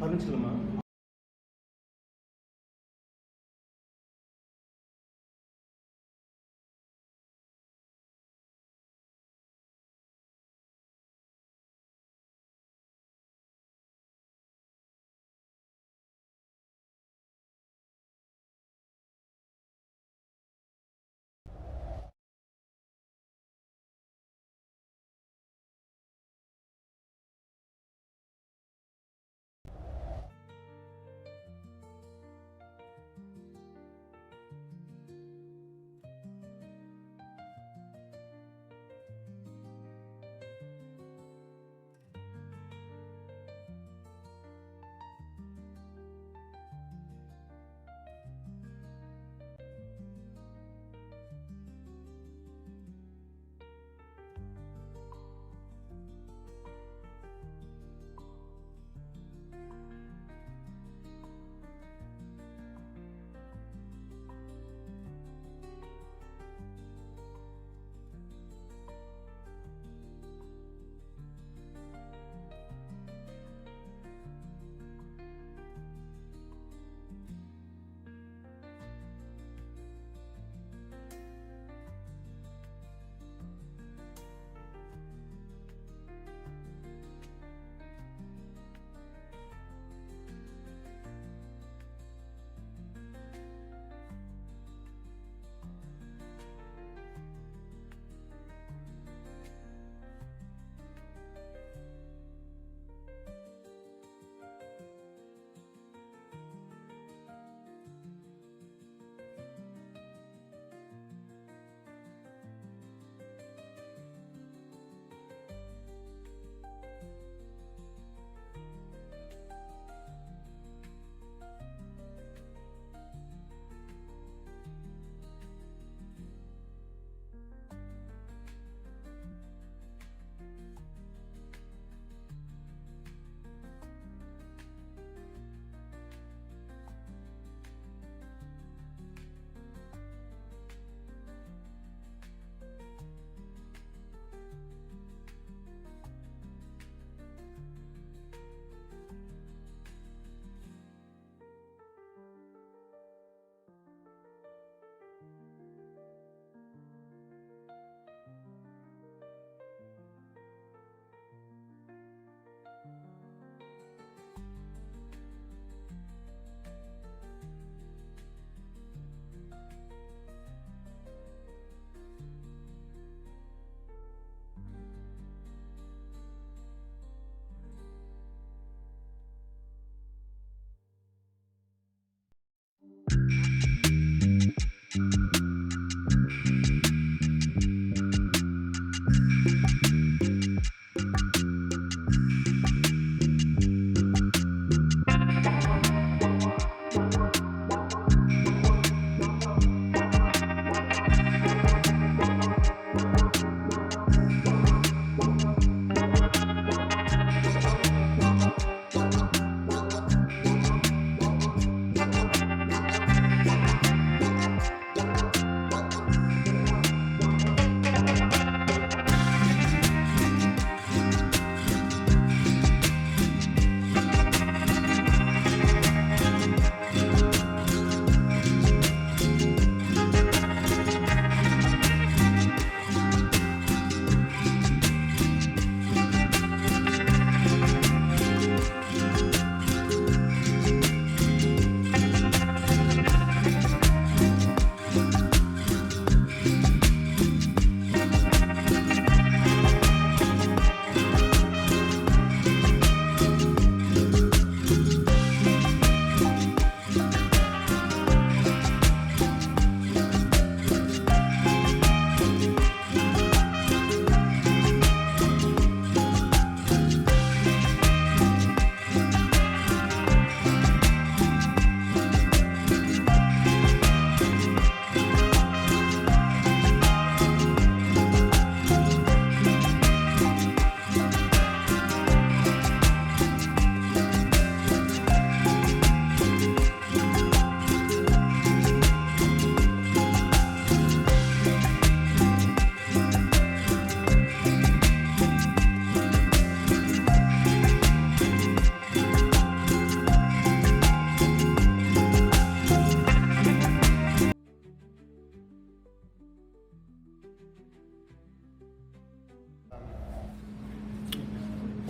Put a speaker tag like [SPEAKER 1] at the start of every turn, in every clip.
[SPEAKER 1] ஆரம்பிச்சிடலாமா?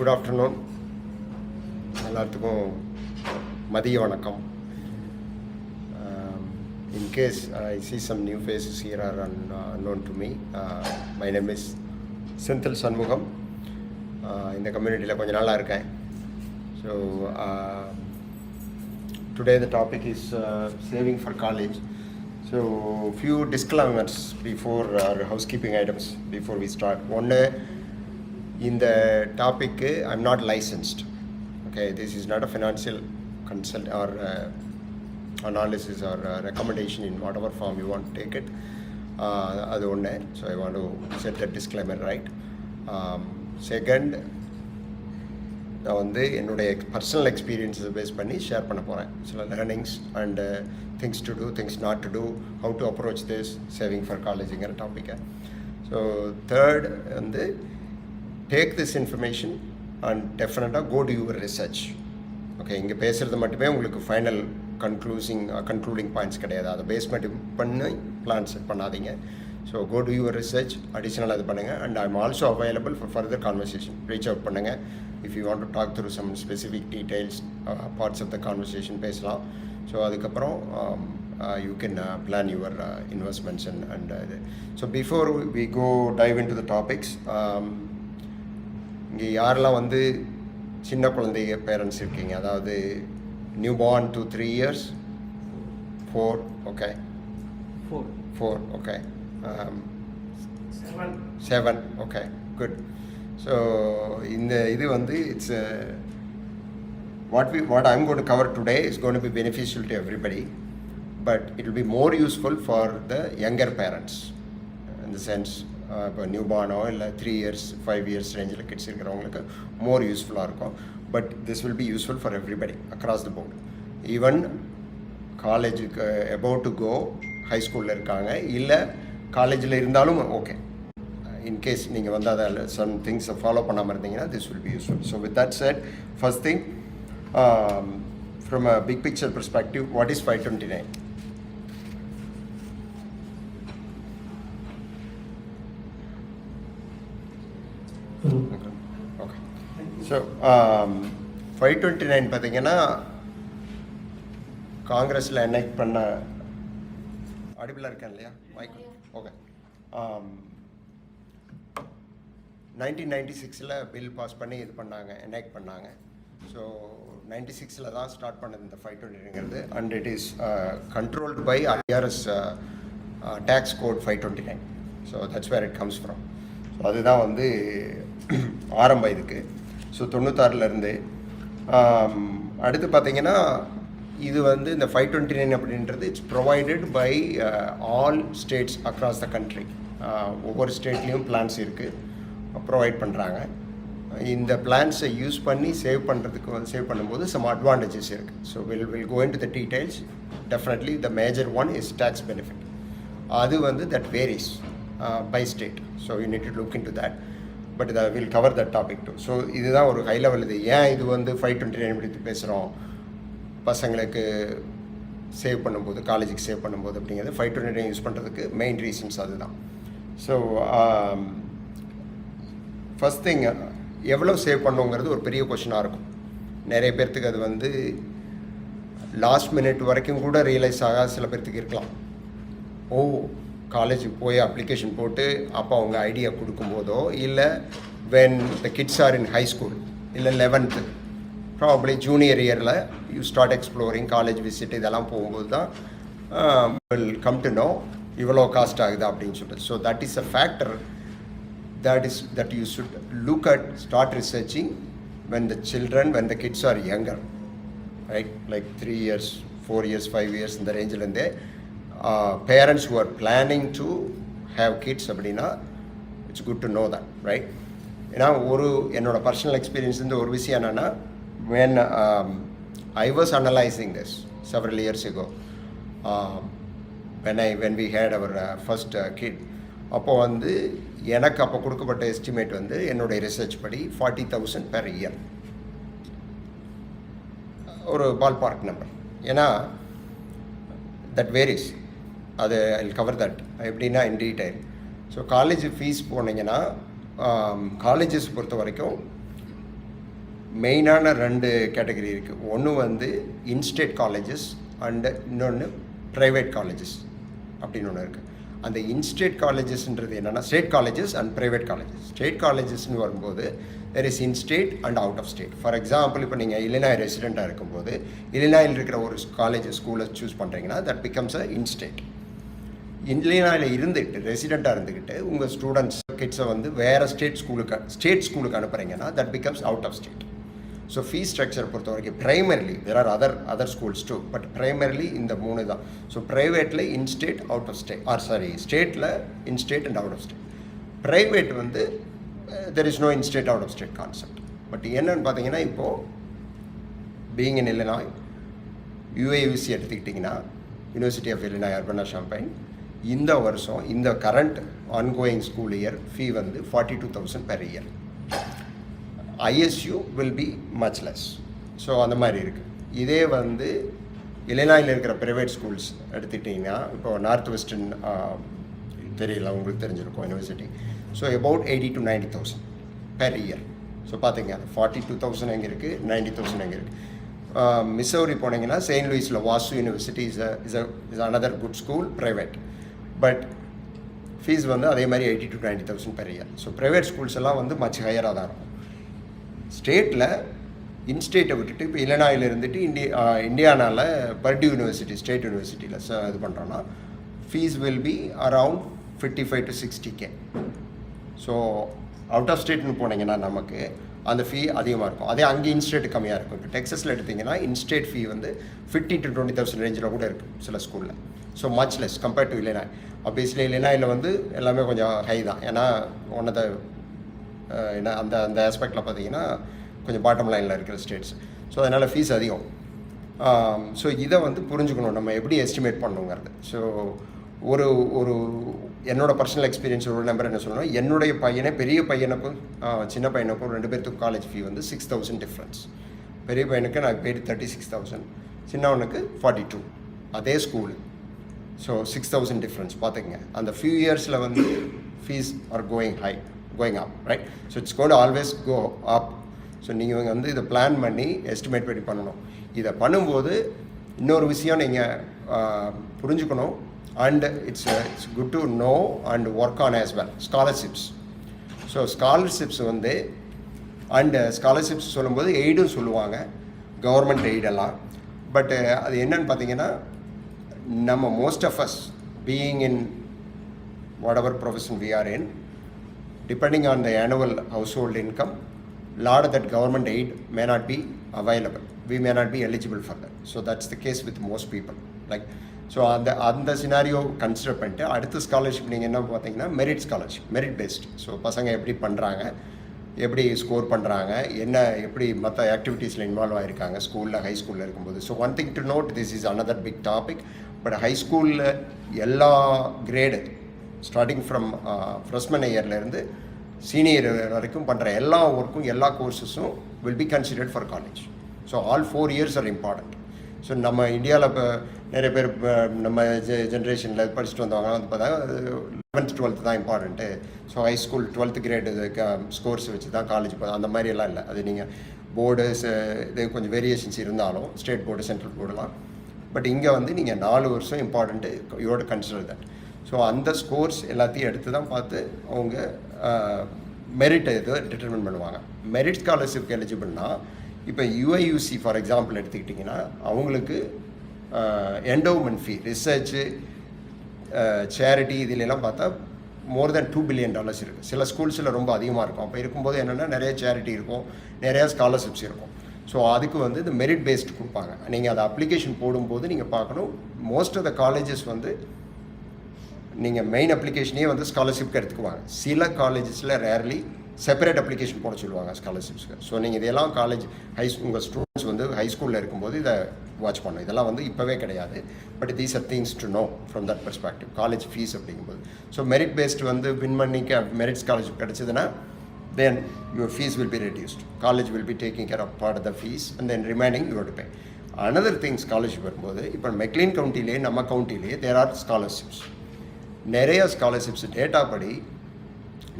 [SPEAKER 1] Good afternoon. எல்லாத்துக்கும் மதிய வணக்கம். In case I see some new faces here are unknown to me. My name is Senthil Shanmugam. இந்த கம்யூனிட்டியில் கொஞ்ச நாளாக இருக்கேன். So today the topic is saving for college. So few disclaimers before housekeeping items before we start. One, in the topic I'm not licensed. Okay, this is not a financial consult or analysis or recommendation in whatever form you want to take it. அது ஒன்று. So I want to set that disclaimer right. Second, நான் வந்து என்னுடைய personal எக்ஸ்பீரியன்ஸை base பண்ணி share பண்ண போகிறேன். சில learnings and things to do, things not to do, how to approach this saving for காலேஜுங்கிற டாப்பிக்கை. ஸோ தேர்ட் வந்து டேக் திஸ் இன்ஃபர்மேஷன் அண்ட் டெஃபினட்டாக go to your research. Okay, இங்கே பேசுகிறது மட்டுமே உங்களுக்கு ஃபைனல் கன்க்ளூடிங் பாயிண்ட்ஸ் கிடையாது. அதை பேஸ் பண்ணி பிளான் செட் பண்ணாதீங்க. So go to your research, அடிஷ்னலாக இது பண்ணுங்கள். And I am also available for further conversation. Reach out பண்ணுங்கள். If you want to talk through some specific details parts of the conversation பேசலாம். So அதுக்கப்புறம் you can plan your investments and so before we go dive into the topics, இங்கே யாரெல்லாம் வந்து சின்ன குழந்தைங்க parents இருக்கீங்க, அதாவது new born to 3 years, 4, okay, 4, okay, 7, okay, good. So இந்த இது வந்து it's what I'm going to cover today is going to be beneficial to everybody, but it will be more useful for the younger parents in the sense இப்போ new பார்னோ இல்லை 3 years 5 years ரேஞ்சில் kids இருக்கிறவங்களுக்கு மோர் யூஸ்ஃபுல்லாக இருக்கும். But this will be useful for everybody across the board. Even காலேஜுக்கு about to go, high ஸ்கூலில் இருக்காங்க, இல்லை காலேஜில் இருந்தாலும் ஓகே. இன்கேஸ் நீங்கள் வந்து அதை சம் திங்ஸை ஃபாலோ பண்ணாமல் இருந்தீங்கன்னா this will be useful. So with that set, first thing, from a big picture perspective, what is 529? Okay. So 529 பார்த்தீங்கன்னா காங்கிரஸில் எனெக்ட் பண்ண அடிபிளாக இருக்கேன் இல்லையா மைக்? ஓகே. 1996 பில் பாஸ் பண்ணி இது பண்ணாங்க, எனெக்ட் பண்ணாங்க. ஸோ 96 தான் ஸ்டார்ட் பண்ணது இந்த 529ங்கிறது. And it is controlled by IRS tax code 529. So that's where it comes from. So அதுதான் வந்து ஆரம்பம் இதுக்கு. ஸோ 96லேருந்து அடுத்து பார்த்தீங்கன்னா இது வந்து இந்த 529 அப்படின்றது it's provided by all states across the country. ஒவ்வொரு ஸ்டேட்லேயும் பிளான்ஸ் இருக்குது, ப்ரொவைட் பண்ணுறாங்க. இந்த பிளான்ஸை யூஸ் பண்ணி சேவ் பண்ணும்போது சம் அட்வான்டேஜஸ் இருக்குது. So will go into the details. Definitely the major one is tax benefit. அது வந்து that varies by state. So you need to look into that. But இதை will cover that topic too. ஸோ இதுதான் ஒரு high level. இது ஏன் இது வந்து 529 பற்றி பேசுகிறோம், பசங்களுக்கு சேவ் பண்ணும்போது, காலேஜுக்கு சேவ் பண்ணும்போது அப்படிங்கிறது 529 யூஸ் பண்ணுறதுக்கு மெயின் ரீசன்ஸ் அதுதான். ஸோ ஃபஸ்ட் திங், எவ்வளோ சேவ் பண்ணுங்கிறது ஒரு பெரிய கொஷினாக இருக்கும். நிறைய பேர்த்துக்கு அது வந்து லாஸ்ட் மினிட் வரைக்கும் கூட ரியலைஸ் ஆகாத சில பேர்த்துக்கு இருக்கலாம். ஓ, காலேஜுக்கு போய் அப்ளிகேஷன் போட்டு அப்போ அவங்க ஐடியா கொடுக்கும்போதோ, இல்லை when the kids are in high school, இல்லை 11th, ப்ராபப்ளி ஜூனியர் இயரில் you start exploring, college visit இதெல்லாம் போகும்போது தான் வில் கம் டு நோ இவ்வளோ காஸ்ட் ஆகுது அப்படின்னு சொல்லிட்டு. So that is a factor that you should look at, start researching when the kids are younger, right? Like 3 years, 4 years, 5 years in the range. And parents who are planning to have kids அப்படின்னா it's good to know that, right? ஏன்னா என்னோட personal experience வந்து ஒரு விஷயம் என்னென்னா, when I was analyzing this several years ago, when we had our first kid, அப்போ வந்து எனக்கு அப்போ கொடுக்கப்பட்ட எஸ்டிமேட் வந்து என்னுடைய ரிசர்ச் படி 40,000 per year, ஒரு பால் பார்க் நம்பர். ஏன்னா தட் வேரிஸ். அது ஐ வில் கவர் தட் எப்படின்னா in detail. So college fees போனீங்கன்னா காலேஜஸ் பொறுத்த வரைக்கும் மெயினான 2 கேட்டகரி இருக்குது. ஒன்று வந்து இன்ஸ்டேட் காலேஜஸ் அண்டு இன்னொன்று ப்ரைவேட் காலேஜஸ் அப்படின்னு ஒன்று இருக்குது. அந்த இன்ஸ்டேட் காலேஜஸ்ன்றது என்னென்னா state colleges and private colleges. State காலேஜஸ்னு வரும்போது there is instate and out of state. For example இப்போ நீங்கள் இல்லினாய் ரெசிடெண்ட்டாக இருக்கும்போது இல்லினாயில் இருக்கிற ஒரு ஸ்கூலை சூஸ் பண்ணுறீங்கன்னா தட் பிகம்ஸ் அ இன்ஸ்டேட். இல்லினாயில் இருந்துக்கிட்டு ரெசிடெண்ட்டாக இருந்துக்கிட்டு உங்கள் ஸ்டூடெண்ட்ஸ் கிட்ஸை வந்து வேறு ஸ்டேட் ஸ்கூலுக்கு அனுப்புகிறீங்கன்னா that becomes out of state. So fees structure பொறுத்த வரைக்கும் primarily there are other schools too, but primarily இந்த 3 தான். ஸோ ப்ரைவேட்டில் இன்ஸ்டேட் அவுட் ஆஃப் ஸ்டேட் ஸ்டேட்டில் instate and out of state. Private வந்து there is no instate out of state concept. But என்னன்னு பார்த்தீங்கன்னா இப்போது பீயிங் இன் இல்லினாய் UAUC எடுத்துக்கிட்டிங்கன்னா யூனிவர்சிட்டி ஆஃப் இல்லினாய் உர்பானா-சாம்பைன் இந்த வருஷம் இந்த current ongoing school year fee வந்து 42,000 per year. ISU will be much less. So அந்த மாதிரி இருக்குது. இதே வந்து இல்லினாயில் இருக்கிற ப்ரைவேட் ஸ்கூல்ஸ் எடுத்துக்கிட்டிங்கன்னா இப்போது நார்த் வெஸ்டர்ன் தெரியல உங்களுக்கு தெரிஞ்சிருக்கும் university. So about 80,000 to 90,000 per year. So பார்த்தீங்க 42,000 எங்கே இருக்குது, 90,000 எங்கே இருக்குது. மிசௌரி போனீங்கன்னா செயின்ட் லூயிஸில் WashU university is another good school private. But fees வந்து அதே மாதிரி 80,000 to 90,000 per year. So private schools எல்லாம் வந்து மச் ஹையராக தான் இருக்கும். ஸ்டேட்டில் இன்ஸ்டேட்டை விட்டுட்டு இப்போ இல்லினாயில் இருந்துட்டு இந்தியானாவில் பர்டியூ யூனிவர்சிட்டி ஸ்டேட் யூனிவர்சிட்டியில் இது பண்ணுறோன்னா fees will be around 55,000 to 60,000. So out of ஸ்டேட்னு போனீங்கன்னா நமக்கு அந்த ஃபீ அதிகமாக இருக்கும். அதே அங்கே இன்ஸ்டேட் கம்மியாக இருக்கும். இப்போ டெக்ஸஸில் எடுத்திங்கன்னா இன்ஸ்டேட் ஃபீ வந்து 15,000 to 20,000 ரேஞ்சில் கூட இருக்குது சில ஸ்கூலில். So much less compared to Illinois. Obviously இல்லினாயில் வந்து எல்லாமே கொஞ்சம் ஹை தான். ஏன்னா ஒன் ஆஃப் த ஏன்னா அந்த ஆஸ்பெக்டில் பார்த்தீங்கன்னா கொஞ்சம் பாட்டம் லைனில் இருக்கிற ஸ்டேட்ஸ். ஸோ அதனால் ஃபீஸ் அதிகம். ஸோ இதை வந்து புரிஞ்சுக்கணும் நம்ம எப்படி எஸ்டிமேட் பண்ணணுங்கிறது. ஸோ ஒரு என்னோடய பர்சனல் எக்ஸ்பீரியன்ஸ் ஒரு நம்பர் என்ன சொல்லணும், என்னுடைய பையனை பெரிய பையனுக்கும் சின்ன பையனுக்கும் 2 பேர்த்துக்கும் காலேஜ் ஃபீ வந்து 6,000 டிஃப்ரென்ஸ். பெரிய பையனுக்கு நான் பெய்டு 36,000, சின்னவனுக்கு 42. அதே ஸ்கூலு. ஸோ 6,000 டிஃப்ரென்ஸ் பார்த்துக்கங்க. அந்த ஃபியூ இயர்ஸில் வந்து fees are going up, right? So it's going to always go up. So நீங்கள் வந்து இதை பிளான் பண்ணி எஸ்டிமேட் பண்ணணும். இதை பண்ணும்போது இன்னொரு விஷயம் நீங்கள் புரிஞ்சுக்கணும். And it's good to know and work on as well scholarships. So scholarships வந்து அண்டு ஸ்காலர்ஷிப்ஸ் சொல்லும்போது எய்டும் சொல்லுவாங்க, கவர்மெண்ட் எய்டெல்லாம். பட் அது என்னன்னு பார்த்தீங்கன்னா நம்ம most of us being in whatever profession we are in, depending on the annual household income, lot of that government aid may not be available. We may not be eligible for that. So that's the case with most people. Like, so அந்த scenario consider பண்ணிட்டு அடுத்த scholarship நீங்கள் என்ன பார்த்தீங்கன்னா merit scholarship, merit based. So பசங்க எப்படி பண்ணுறாங்க, எப்படி ஸ்கோர் பண்ணுறாங்க, எப்படி மற்ற ஆக்டிவிட்டீஸில் இன்வால்வ் ஆகிருக்காங்க ஸ்கூலில் ஹை ஸ்கூலில் இருக்கும்போது. So one thing to note, this is another big topic. But high ஸ்கூலில் எல்லா கிரேடு ஸ்டார்டிங் ஃப்ரம் ஃப்ரெஷ்மன் இயர்லேருந்து சீனியர் வரைக்கும் பண்ணுற எல்லா ஒர்க்கும் எல்லா கோர்ஸஸும் will be considered for college. So all 4 years are important. So நம்ம இந்தியாவில் இப்போ நிறைய பேர் நம்ம ஜென்ரேஷனில் படிச்சுட்டு வந்தவங்க வந்து பார்த்தா 11th 12th தான் important. So high school 12th grade scores வச்சு தான் காலேஜ் போதும் அந்த மாதிரியெல்லாம் இல்லை. அது நீங்கள் போர்டு இது கொஞ்சம் வேரியேஷன்ஸ் இருந்தாலும் ஸ்டேட் போர்டு சென்ட்ரல் போர்டுலாம். பட் இங்கே வந்து நீங்கள் 4 வருஷம் important you consider that. So அந்த ஸ்கோர்ஸ் எல்லாத்தையும் எடுத்து தான் பார்த்து அவங்க மெரிட்டை இது டிட்டர்மின் பண்ணுவாங்க. மெரிட் ஸ்காலர்ஷிப்க்கு எலிஜிபிள்னா இப்போ UIUC ஃபார் எக்ஸாம்பிள் எடுத்துக்கிட்டிங்கன்னா அவங்களுக்கு என்டோமெண்ட் ஃபீ, ரிசர்ச்சு, சேரிட்டி இதிலெல்லாம் பார்த்தா மோர் தென் $2 billion இருக்குது. சில ஸ்கூல்ஸில் ரொம்ப அதிகமாக இருக்கும். அப்போ இருக்கும்போது என்னென்னா நிறைய சேரிட்டி இருக்கும், நிறையா ஸ்காலர்ஷிப்ஸ் இருக்கும். ஸோ அதுக்கு வந்து இந்த மெரிட் பேஸ்டு கொடுப்பாங்க. நீங்கள் அதை அப்ளிகேஷன் போடும்போது நீங்கள் பார்க்கணும், மோஸ்ட் ஆஃப் த காலேஜஸ் வந்து நீங்கள் மெயின் அப்ளிகேஷனே வந்து ஸ்காலர்ஷிப்க்கு எடுத்துக்குவாங்க. சில காலேஜஸில் ரேர்லி செப்பரேட் அப்ளிகேஷன் போட சொல்லுவாங்க ஸ்காலர்ஷிப்ஸ்க்கு. ஸோ நீங்கள் இதெல்லாம் காலேஜ் உங்கள் ஸ்டூடெண்ட்ஸ் வந்து ஹை ஸ்கூலில் இருக்கும்போது இதை வாட்ச் பண்ணணும். இதெல்லாம் வந்து இப்போவே கிடையாது. But these are things to know from that perspective. College fees அப்படிங்கும்போது ஸோ மெரிட் பேஸ்டு வந்து வின் பண்ணிக்க மெரிட் ஸ்காலர்ஷிப் கிடச்சிதுன்னா then your fees will be reduced. College will be taking care of part of the fees and then remaining you have to pay. Another thing scholarship வரும்போது இப்போ McLean கவுண்டிலே நம்ம கவுண்டிலே there are scholarships. நிறைய scholarships data படி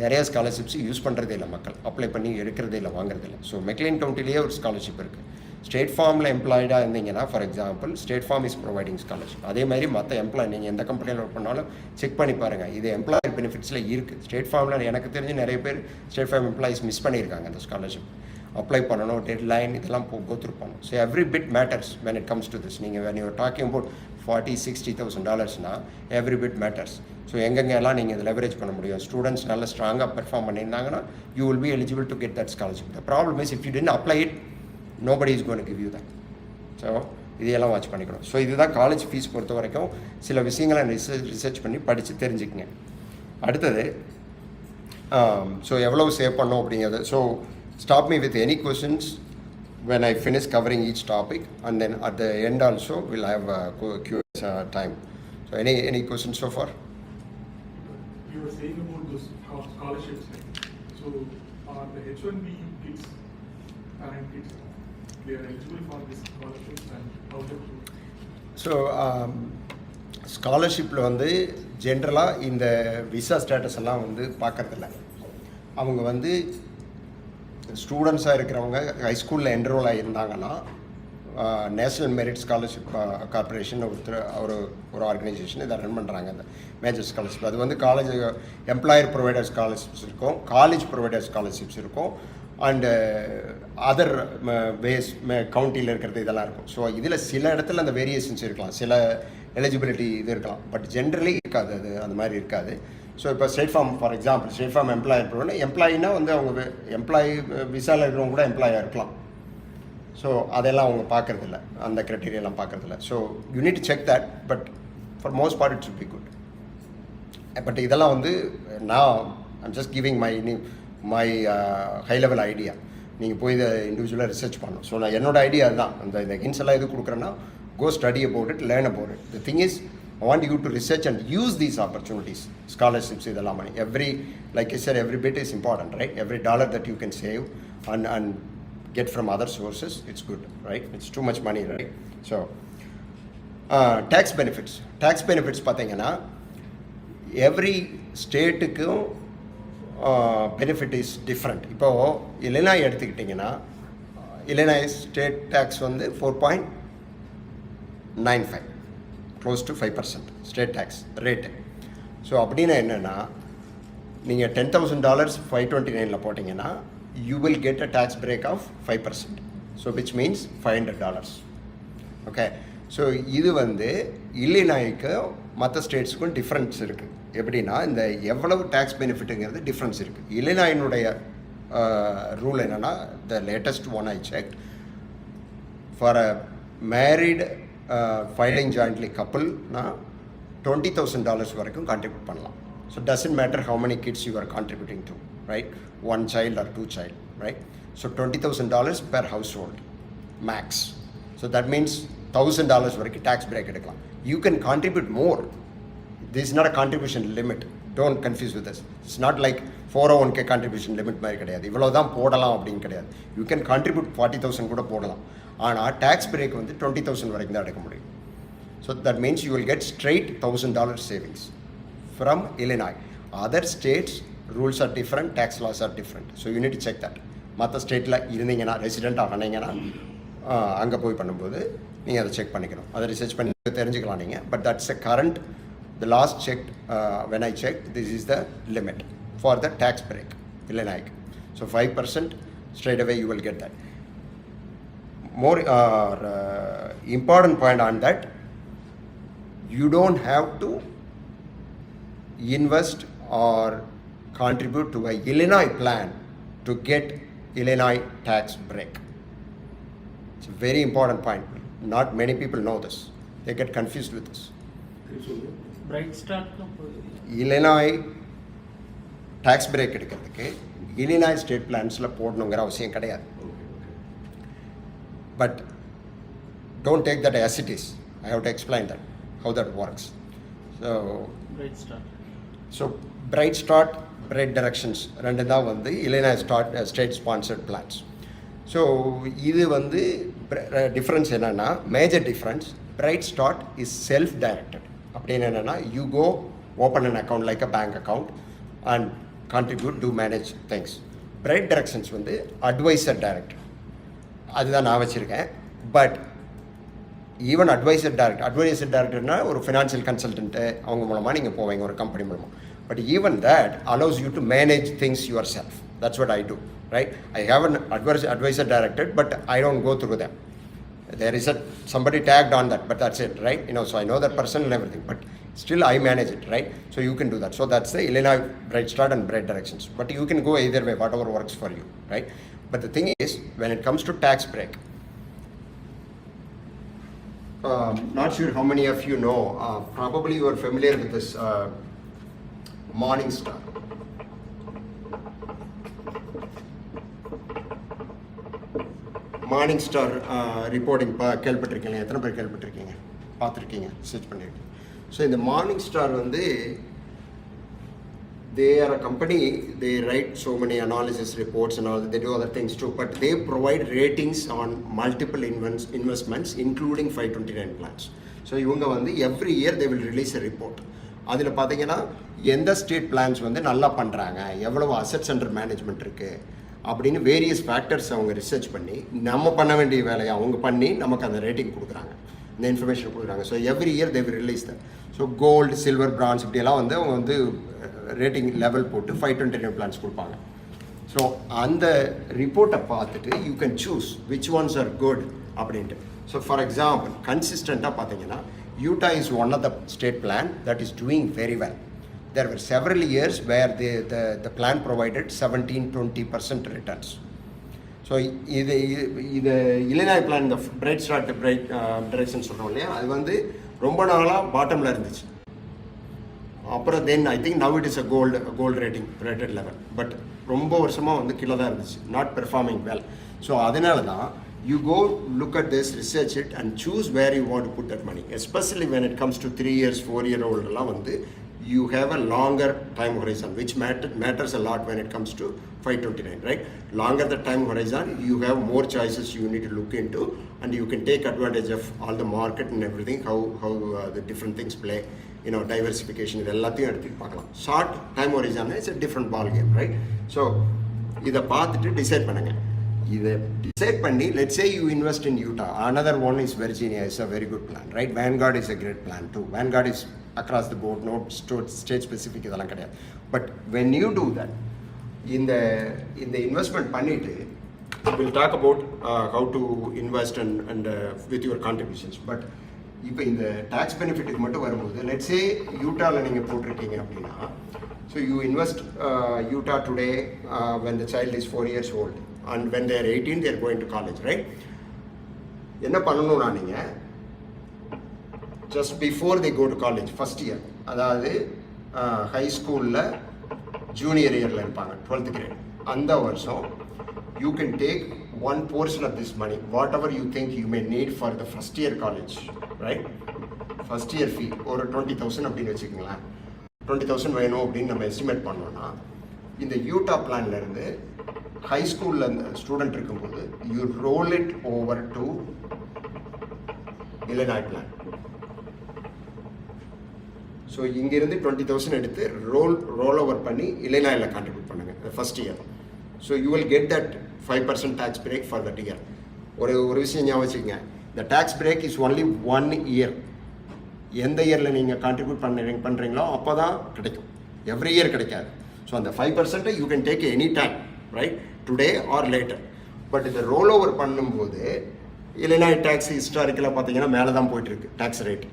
[SPEAKER 1] நிறைய scholarships use பண்ணுறதே இல்லை, மக்கள் apply பண்ணி எடுக்கிறதே இல்லை, வாங்குறதே இல்லை. ஸோ மெக்லின் கவுண்டிலேயே ஒரு ஸ்காலர்ஷிப் இருக்குது. ஸ்டேட் ஃபார்மில் எம்ப்ளாய்டாக இருந்தீங்கன்னா, for example state Farm is providing scholarship. அதே மாதிரி மற்ற எம்ப்ளாய் நீங்கள் எந்த கம்பெனியில் ஒர்க் பண்ணாலும் செக் பண்ணி பாருங்கள், இது எம்ப்ளாயர் பெனிஃபிட்ஸில் இருக்குது. ஸ்டேட் ஃபார்மில் எனக்கு தெரிஞ்சு நிறைய பேர் ஸ்டேட் ஃபார்ம் எம்ப்ளாயிஸ் மிஸ் பண்ணியிருக்காங்க அந்த ஸ்காலர்ஷிப். அப்ளை பண்ணணும், டெட்லைன் இதெல்லாம் கோத்துருப்பாங்க. So every bit matters when it comes to this. நீங்கள் when you are talking about $40,000-$60,000 every bit matters. So எங்கெங்கெல்லாம் நீங்கள் இதை லெவரேஜ் பண்ண முடியும், ஸ்டூடெண்ட்ஸ் நல்லா ஸ்ட்ராங்காக பெர்ஃபார்ம் பண்ணியிருந்தாங்கன்னா you will be eligible to get that scholarship. The problem is if you didn't apply it, nobody is going to give you that. So இதையெல்லாம் watch பண்ணிக்கணும். ஸோ இதுதான் காலேஜ் ஃபீஸ் பொறுத்த வரைக்கும் சில விஷயங்களை ரிசர்ச் பண்ணி படித்து தெரிஞ்சுக்கங்க. அடுத்தது ஸோ எவ்வளோ சேவ் பண்ணோம் அப்படிங்கிறது. So stop me with any questions when I finish covering each topic, and then at the end also we'll have Q&A time. So any questions so far?
[SPEAKER 2] You were saying about those scholarships. So are the H1B kids, current kids, they are eligible for this scholarships and how to do?
[SPEAKER 1] So ஸ்காலர்ஷிப்பில் வந்து ஜென்ரலாக இந்த visa status எல்லாம் வந்து பார்க்கறதில்ல. அவங்க வந்து ஸ்டூடெண்ட்ஸாக இருக்கிறவங்க ஹைஸ்கூலில் என்ரோல் ஆகியிருந்தாங்கன்னா நேஷ்னல் மெரிட் ஸ்காலர்ஷிப் கார்பரேஷன் ஒரு ஆர்கனைசேஷன் இதை ரன் பண்ணுறாங்க. அந்த மேஜர் ஸ்காலர்ஷிப் அது வந்து காலேஜ் எம்ப்ளாயர் ப்ரொவைடர் ஸ்காலர்ஷிப்ஸ் இருக்கும், காலேஜ் ப்ரொவைடர் ஸ்காலர்ஷிப்ஸ் இருக்கும், அண்டு அதர் பேஸ் கவுண்டியில் இருக்கிறது இதெல்லாம் இருக்கும். ஸோ இதில் சில இடத்துல அந்த வேரியேஷன்ஸ் இருக்கலாம், சில எலிஜிபிலிட்டி இது இருக்கலாம், பட் ஜென்ரலி இருக்காது, அது அந்த மாதிரி இருக்காது. ஸோ இப்போ state farm for example state farm employer provider எம்ப்ளாயினா வந்து அவங்க எம்ப்ளாயி விசாவில் இருக்கிறவங்க கூட எம்ப்ளாயாக இருக்கலாம். ஸோ அதெல்லாம் அவங்க பார்க்குறதில்ல, அந்த க்ரைட்டீரியெல்லாம் பார்க்குறதில்ல. So you need to check that, but for most part it should be good. But இதெல்லாம் வந்து நான் I'm just giving my high level idea. நீங்கள் போய் இதை இண்டிவிஜுவலாக ரிசர்ச் பண்ணணும். ஸோ நான் என்னோட ஐடியா அதுதான். இந்த ஹிண்ட்ஸ் எல்லாம் எது கொடுக்குறேன்னா, go study about it, learn about it. The thing is, I want you to research and use these opportunities, scholarships, idella money. Like I said, every bit is important, right? Every dollar that you can save and get from other sources, it's good, right? It's too much money, right? So, tax benefits. Tax benefits, pathina, every state benefit is different. Ipo Illinois eduthikitingena, Illinois state tax வந்து 4.95, close to 5% state tax rate. So அப்படின்னா என்னென்னா, நீங்கள் $10,000 529 போட்டிங்கன்னா you will get a tax break of 5%. So which means $500. Okay. So இது வந்து இல்லினாய்க்கு மற்ற ஸ்டேட்ஸுக்கும் difference இருக்குது. எப்படின்னா, இந்த எவ்வளவு டேக்ஸ் பெனிஃபிட்டுங்கிறது டிஃப்ரென்ஸ் இருக்குது. இல்லினாயினுடைய ரூல் என்னென்னா, the latest one I check, for a married filing jointly கப்புள்னா $20,000 வரைக்கும் கான்ட்ரிபியூட் பண்ணலாம். So doesn't matter how many kids you are contributing to, right? 1 child or 2 child, right? So $20,000 per household max. So that means $1,000 வரைக்கும் tax break எடுக்கலாம். You can contribute more. This is not a contribution limit. Don't confuse with this. It's not like 401k contribution limit மாதிரி கிடையாது. இவ்வளோ தான் போடலாம் அப்படின்னு கிடையாது. You can contribute 40,000 கூட போடலாம். ஆனால் டேக்ஸ் பிரேக் வந்து 20,000 வரைக்கும் தான் எடுக்க முடியும். So that means you will get straight $1,000 savings from Illinois. Other states rules are different, tax laws are different. So you need to check that. மற்ற ஸ்டேட்டில் இருந்தீங்கன்னா, ரெசிடென்ட் ஆகினீங்கன்னா, அங்கே போய் பண்ணும்போது நீங்கள் அதை செக் பண்ணிக்கணும், அதை ரிசர்ச் பண்ணி தெரிஞ்சுக்கலாம் நீங்கள். But that's a current, the last checked, when I checked, this is the limit for the tax break, Illinois. So 5% straight away you will get that. More important point on that, you don't have to invest or contribute to a Illinois plan to get Illinois tax break. It's a very important point. Not many people know this. They get confused with this. Illinois tax break எடுக்கிறதுக்கு Illinois state plansல போடணுங்கிற அவசியம் கிடையாது. But don't take that as it is. I have to explain that, how that works. So Bright Start, Bright Directions ரெண்டு தான் வந்து Illinois state sponsored plans. So இது வந்து difference என்னென்னா, major difference, Bright Start is self directed. அப்படின்னு என்னென்னா, you go open an account like a bank account and contribute, do manage things. Bright directions வந்து advisor director. அதுதான் நான் வச்சுருக்கேன். But even advisor டைரக்டர்னா ஒரு ஃபினான்ஷியல் கன்சல்டன்ட்டு அவங்க மூலமாக நீங்கள் போவீங்க ஒரு கம்பெனி மூலமாக. But even that allows you to manage things yourself. That's what I do, right? I have an advisor director, but I don't go through them. There is somebody tagged on that, but that's it, right? So I know that person and everything, but still I manage it, right? So you can do that. So that's the Illinois Bright Start and Bright Directions. But you can go either way, whatever works for you, right? But the thing is, when it comes to tax break, not sure how many of you know, probably you are familiar with this Morningstar. Morningstar reporting கேள்விப்பட்டிருக்கீங்க? எத்தனை பேர் கேள்விப்பட்டிருக்கீங்க, பார்த்துருக்கீங்க, search பண்ணியிருக்கீங்க? So இந்த Morningstar வந்து they are a company, they write so many analysis reports and all, they do other things too, but they provide ratings on multiple investments including 529 plans. So இவங்க வந்து every year they will release a report. அதில் பார்த்தீங்கன்னா எந்த state plans வந்து நல்லா பண்ணுறாங்க, எவ்வளவு assets under management இருக்குது அப்படின்னு வேரியஸ் ஃபேக்டர்ஸ் அவங்க ரிசர்ச் பண்ணி நம்ம பண்ண வேண்டிய வேலையை அவங்க பண்ணி நமக்கு அந்த ரேட்டிங் கொடுக்குறாங்க, இந்த இன்ஃபர்மேஷன் கொடுக்குறாங்க. So every year they will release that. So gold, silver, bronze இப்படியெல்லாம் வந்து அவங்க வந்து ரேட்டிங் லெவல் போட்டு 529 பிளான்ஸ் கொடுப்பாங்க. ஸோ அந்த ரிப்போர்ட்டை பார்த்துட்டு you can choose which ones are good அப்படின்ட்டு. ஸோ ஃபார் எக்ஸாம்பிள் கன்சிஸ்டண்ட்டாக பார்த்தீங்கன்னா Utah is one of the state plan that is doing very well. There were several years where the plan provided 17-20% returns. So இது Illinois plan, the Bright Start, Bright Direction சொல்கிறோம் இல்லையா, அது வந்து ரொம்ப நாளாக பாட்டமில் இருந்துச்சு. அப்புறம் then I think now it is a gold rated level. பட் ரொம்ப வருஷமாக வந்து கீழே தான் இருந்துச்சு, நாட் பெர்ஃபார்மிங் வெல். ஸோ அதனால தான் you go look at this, research it and choose where you want to put that money, especially when it comes to 3 years, 4-year-old எல்லாம் வந்து you have a longer time horizon, which matters a lot when it comes to 529, right? Longer the time horizon, you have more choices you need to look into, and you can take advantage of all the market and everything, how the different things play, diversification, இது எல்லாத்தையும் எடுத்து பார்க்கலாம். Short time horizon it's a different ball game, right? So இதை பார்த்துட்டு decide பண்ணுங்க. இதை decide பண்ணி let's say you invest in Utah, another one is Virginia, is a very good plan, right? Vanguard is a great plan too. Vanguard is across the board, no state specific இதெல்லாம் கிடையாது. But when you do that, இந்த investment பண்ணிட்டு we'll talk about how to invest and with your contributions. But இப்போ இந்த tax பெனிஃபிட்டுக்கு மட்டும் வரும்போது let's say யூட்டாவில் நீங்கள் போட்டிருக்கீங்க அப்படின்னா, so you invest Utah today when the child is 4 years old, and when they are 18 they are going to college, right? என்ன பண்ணணும்னா நீங்கள் just before they go to college, first year, அதாவது high ஸ்கூலில் junior இயரில் இருப்பாங்க, 12th grade, அந்த வருஷம் you can take one portion of this money, whatever you think you may need for the first year college, right? First year fee ஒரு 20,000 அப்படின்னு வச்சுக்கோங்களேன். 20,000 வேணும் அப்படின்னு நம்ம எஸ்டிமேட் பண்ணோன்னா, இந்த யூட்டா பிளான்ல இருந்து ஹை ஸ்கூலில் இந்த ஸ்டூடெண்ட் இருக்கும்போது you roll it over to Illinois plan. So இங்கேருந்து 20,000 எடுத்து ரோல் ஓவர் பண்ணி Illinoisல கான்ட்ரிபியூட் பண்ணுங்கள் first year. So you will get that 5% tax break for that year. ஒரு விஷயம் ஞாபகம் வச்சுக்கோங்க, the tax break is only 1 year. எந்த இயரில் நீங்கள் கான்ட்ரிபியூட் பண்ணுறீங்களோ அப்போ தான் கிடைக்கும், எவ்ரி இயர் கிடைக்காது. ஸோ அந்த 5% you can take any time, right, today or later. But இந்த ரோல் ஓவர் பண்ணும்போது Illinois டேக்ஸ் ஹிஸ்டாரிக்கலாக பார்த்தீங்கன்னா மேலே தான் போயிட்டுருக்கு tax rate.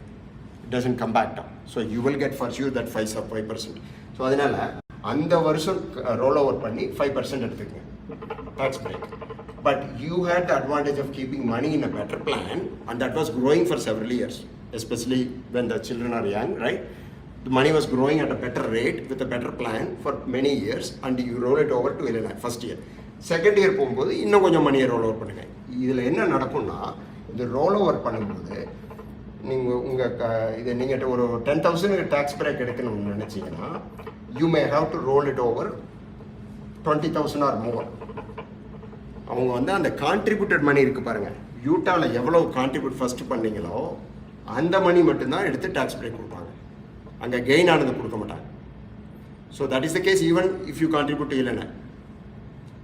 [SPEAKER 1] It doesn't come back down. So you will get for sure that 5%. So அதனால அந்த வருஷம் ரோல் ஓவர் பண்ணி 5% எடுத்துக்கங்க tax break. But you had the advantage of keeping money in a better plan, and that was growing for several years, especially when the children are young, right? The money was growing at a better rate with a better plan for many years, and you roll it over to Illinois first year. Second year போகும்போது இன்னும் கொஞ்சம் மணியை role over பண்ணுங்க. இதில் என்ன நடக்கும்னா, இந்த roll over பண்ணும்போது நீங்கள் ஒரு 10,000 டேக்ஸ் பிரேக் எடுக்கணும்னு நினச்சிங்கன்னா, you may have to roll it over 20,000 or more. அவங்க வந்து அந்த கான்ட்ரிபியூட்டட் மணி இருக்குது பாருங்கள், யூட்டாவில் எவ்வளோ கான்ட்ரிபியூட் ஃபஸ்ட்டு பண்ணீங்களோ அந்த மணி மட்டும்தான் எடுத்து டேக்ஸ் பிரேக் கொடுப்பாங்க. அங்கே கெயின் ஆனது கொடுக்க மாட்டாங்க. So that is the case even if you contribute to illini.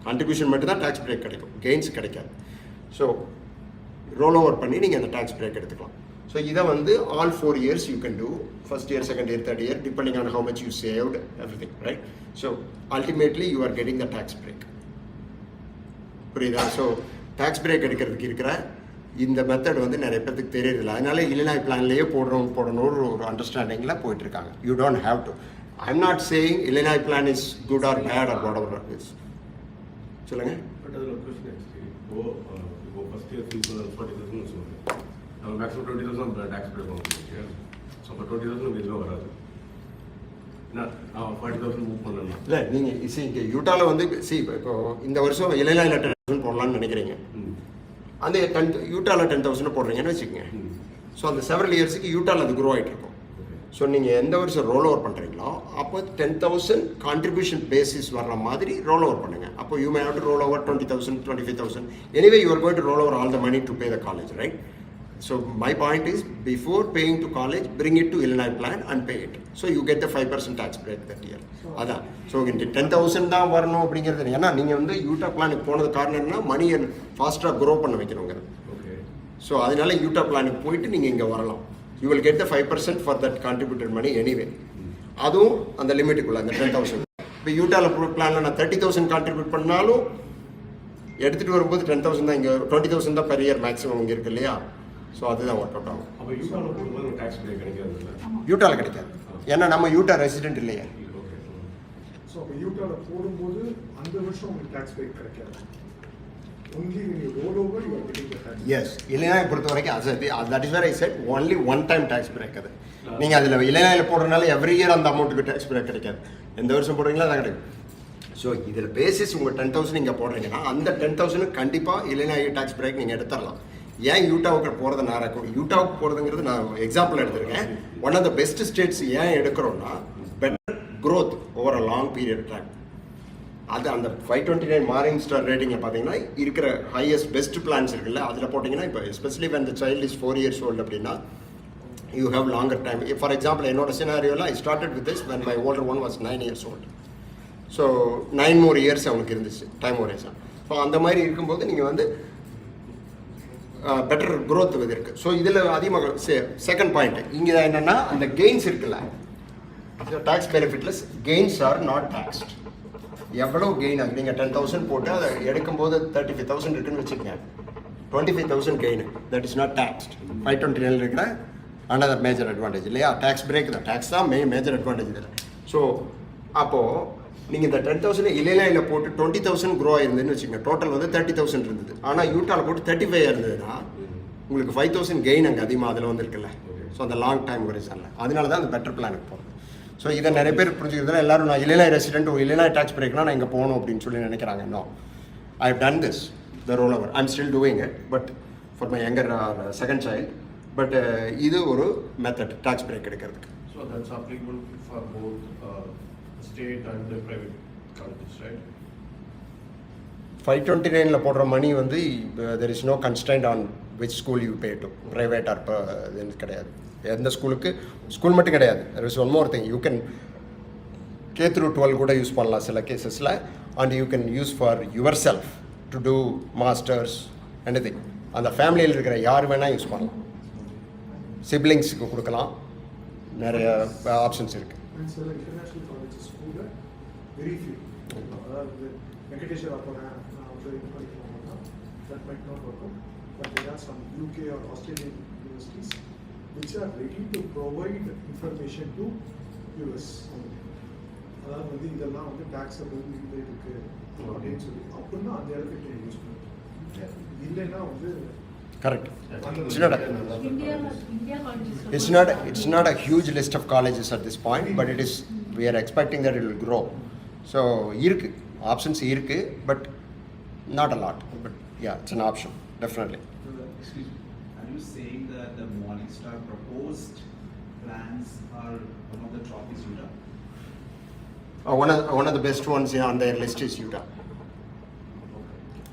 [SPEAKER 1] Contribution மட்டும் tax break கிடைக்கும், gains கிடைக்காது. So roll over பண்ணி நீங்கள் அந்த tax break எடுத்துக்கலாம். So இதை வந்து all 4 years you can do, first year, second year, third year, depending on how much you saved, everything, right? So ultimately you are getting the tax break. புரியுதா? So tax break எடுக்கிறதுக்கு இருக்கிற இந்த method வந்து நிறைய பேருக்கு தெரியறதில்ல. அதனால இல்லினாய் பிளான்லேயே போடணும்னு ஒரு அண்டர்ஸ்டாண்டிங்கில் போயிட்டுருக்காங்க. You don't have to. I am not saying Illinois plan is good or bad or whatever is. சொல்லுங்கள்.
[SPEAKER 3] பட் அதில் கொஸ்டின் இப்போ ஃபஸ்ட் இயர் ஃபீஸ் 40,000 சொல்லுங்கள், நம்ம மேக்ஸிமம் 20,000 டேக்ஸ் பே பண்ணுவோம். ஸோ அப்போ 20,000 எதுவும் வராது. 40,000 மூவ் பண்ணலாம்.
[SPEAKER 1] இல்லை நீங்கள் இங்கே யூட்டாவில் வந்து இப்போ இந்த வருஷம் இளைஞர் 10,000 போடலான்னு நினைக்கிறீங்க. அந்த யூட்டாவில் 10,000 போடுறீங்கன்னு வச்சுக்கோங்க. ஸோ அந்த செவரல் இயர்ஸுக்கு யூட்டாவில் அது க்ரோ ஆகிட்டு இருக்கும். ஸோ நீங்கள் எந்த வருஷம் ரோல் ஓவர் பண்ணுறீங்களோ அப்போ 10,000 கான்ட்ரிபியூஷன் பேசிஸ் வர்ற மாதிரி ரோல் ஓவர் பண்ணுங்கள். அப்போ you may have to roll over 20,000, 25,000. Anyway you are going to roll over all the money to pay the college, right? So my point is, before paying to college, bring it to Illinois plan and pay it. So you get the 5% tax break that year. அதான். So இந்த 10,000 தான் வரணும் அப்படிங்கிறது. ஏன்னா நீங்கள் வந்து Utah பிளானுக்கு போனது காரணம் என்ன, மணியை ஃபாஸ்ட்டாக க்ரோ பண்ண வைக்கணுங்கிறது. ஸோ அதனால யூட்டா பிளானுக்கு போயிட்டு நீங்கள் இங்கே வரலாம். You will get the 5% for that contributed money anyway. அதுவும் அந்த லிமிட்டுக்குள்ள அந்த 10,000. இப்போ யூட்டாவில் பிளானில் நான் 30,000 கான்ட்ரிபியூட் பண்ணாலும் எடுத்துகிட்டு வரும்போது 10,000 தான், இங்கே 20,000 தான் பெர் இயர் மேக்ஸிமம் இங்கே இருக்கு இல்லையா? ஸோ அதுதான் ஒர்க் அவுட் ஆகும்.
[SPEAKER 3] அப்போ யூட்டாவில் போகும்போது டேக்ஸ் பிரேக் கிடைக்காது.
[SPEAKER 1] யூட்டாவில் கிடைக்காது, ஏன்னா நம்ம யூட்டா ரெசிடென்ட் இல்லையா.
[SPEAKER 2] ஸோ அப்போ யூட்டாவில் போடும்போது அந்த வருஷம் உங்களுக்கு டேக்ஸ் பிரேக் கிடைக்காது. ஒன்லி நீங்கள் roll over you are getting the tax.
[SPEAKER 1] Yes, Illinois பொறுத்த வரைக்கும் that is where I said only one time tax break. அது நீங்கள் அதில் இல்லைனாயில் போடுறதுனால எவ்ரி இயர் அந்த அமௌண்ட்டுக்கு டேக்ஸ் பிரேக் கிடைக்காது. எந்த வருஷம் போடுறீங்களோ அதான் கிடைக்கும். ஸோ இதில் பேசிஸ் உங்கள் 10,000 நீங்கள் போடுறீங்கன்னா அந்த 10,000 கண்டிப்பாக இல்லைனாய் டேக்ஸ் பிரேக் நீங்கள் எடுத்துடலாம். ஏன் யூட்டாவுக்கு போகிறத நான் யூட்டாவுக்கு போகிறதுங்கிறது நான் எக்ஸாம்பிள் எடுத்திருக்கேன். One of the best states ஏன் எடுக்கிறோன்னா better growth over a long period time. அது அந்த 529 மார்னிங் ஸ்டார் ரேட்டிங்கை பார்த்தீங்கன்னா இருக்கிற ஹையஸ்ட் பெஸ்ட் பிளான்ஸ் இருக்குல்ல, அதில் போட்டிங்கன்னா இப்போ especially when the child is 4 years old அப்படின்னா you have longer time. For example, என்னோட சினாரியோவில் I started with this when my older one was 9 years old. So 9 more years அவனுக்கு இருந்துச்சு டைம் ஒரேஸாக. ஸோ அந்த மாதிரி இருக்கும்போது நீங்கள் வந்து பெட்டர் க்ரோத் இது இருக்குது. ஸோ இதில் அதிகமாக செகண்ட் பாயிண்ட் இங்கே என்னென்னா அந்த கெயின்ஸ் இருக்குல்ல, டேக்ஸ் பெனிஃபிட்லெஸ் கெயின்ஸ் ஆர் நாட் டேக்ஸ்ட். எவ்வளோ கெயின் ஆகுது, நீங்கள் 10,000 போட்டு அதை எடுக்கும்போது 35,000 இருக்குன்னு வச்சுக்கோங்க, 25,000 gain, that is not taxed. 529 இருக்கிற another மேஜர் அட்வான்டேஜ் இல்லையா, டேக்ஸ் பிரேக் தான். டேக்ஸ் தான் மேஜர் அட்வான்டேஜ் இதில். ஸோ அப்போது நீங்கள் இந்த 10,000 இல்லையில் போட்டு 20,000 க்ரோ ஆயிருந்ததுன்னு வச்சுக்கோங்க, டோட்டல் வந்து 30,000 இருந்தது. ஆனால் யூட்டாவில் போட்டு 35 இருந்ததுன்னா உங்களுக்கு 5,000 கெயின் அங்கே அதிகமாக அதில் வந்துருக்குல்ல. ஸோ அந்த லாங் டைம் ஒரிசனில் அதனால தான் அந்த பெட்டர் பிளானுக்கு போகிறது. ஸோ இதை நிறைய பேர் புரிஞ்சுக்கிறதுல எல்லாரும் நான் இல்லைனா ரெசிடென்ட் இல்லைனா டேக்ஸ் பிரேக்னா நான் இங்கே போகணும் அப்படின்னு சொல்லி நினைக்கிறாங்க. No, I have done this the roll over. I am still doing it but for my younger second child. But இது ஒரு மெத்தட் டேக்ஸ் பிரேக் எடுக்கிறதுக்கு.
[SPEAKER 3] So that's applicable for both state and the private colleges, right?
[SPEAKER 1] 529 போடுற மணி வந்து there is no constraint on which school you pay to, private or கிடையாது. எந்த ஸ்கூலுக்கு school மட்டும் கிடையாது. there is one more thing, you can K through 12 கூட use பண்ணலாம் சில கேசஸில், and you can use for yourself to do masters anything. அந்த ஃபேமிலியில் இருக்கிற யார் வேணால் யூஸ் பண்ணலாம், சிப்ளிங்ஸுக்கு கொடுக்கலாம், நிறைய ஆப்ஷன்ஸ் இருக்குது.
[SPEAKER 2] சில இன்டர்நேஷ்னல் காலேஜஸ் கூட வெரி ஃபியூ, அதாவது வெங்கடேஸ்வரா போகிறேன் நான் வந்து இது படிக்கணும்னா that might not work out. But there are some UK or Australian universities which are ready to provide information to US. அதாவது வந்து இதெல்லாம் வந்து டேக்ஸபிள் இது இருக்குது அப்படின்னு சொல்லி அப்படின்னா அந்த இடத்துக்கு யூஸ் பண்ணுவோம். இல்லைன்னா வந்து
[SPEAKER 1] correct. It's not a huge list of colleges at this point, but it is, we are expecting that it will grow. So irukku options irukku, but not a lot, but yeah, it's an option definitely.
[SPEAKER 4] Excuse me, are you saying that the Morningstar proposed plans are one of the top is Utah?
[SPEAKER 1] One of the best ones on their list is Utah.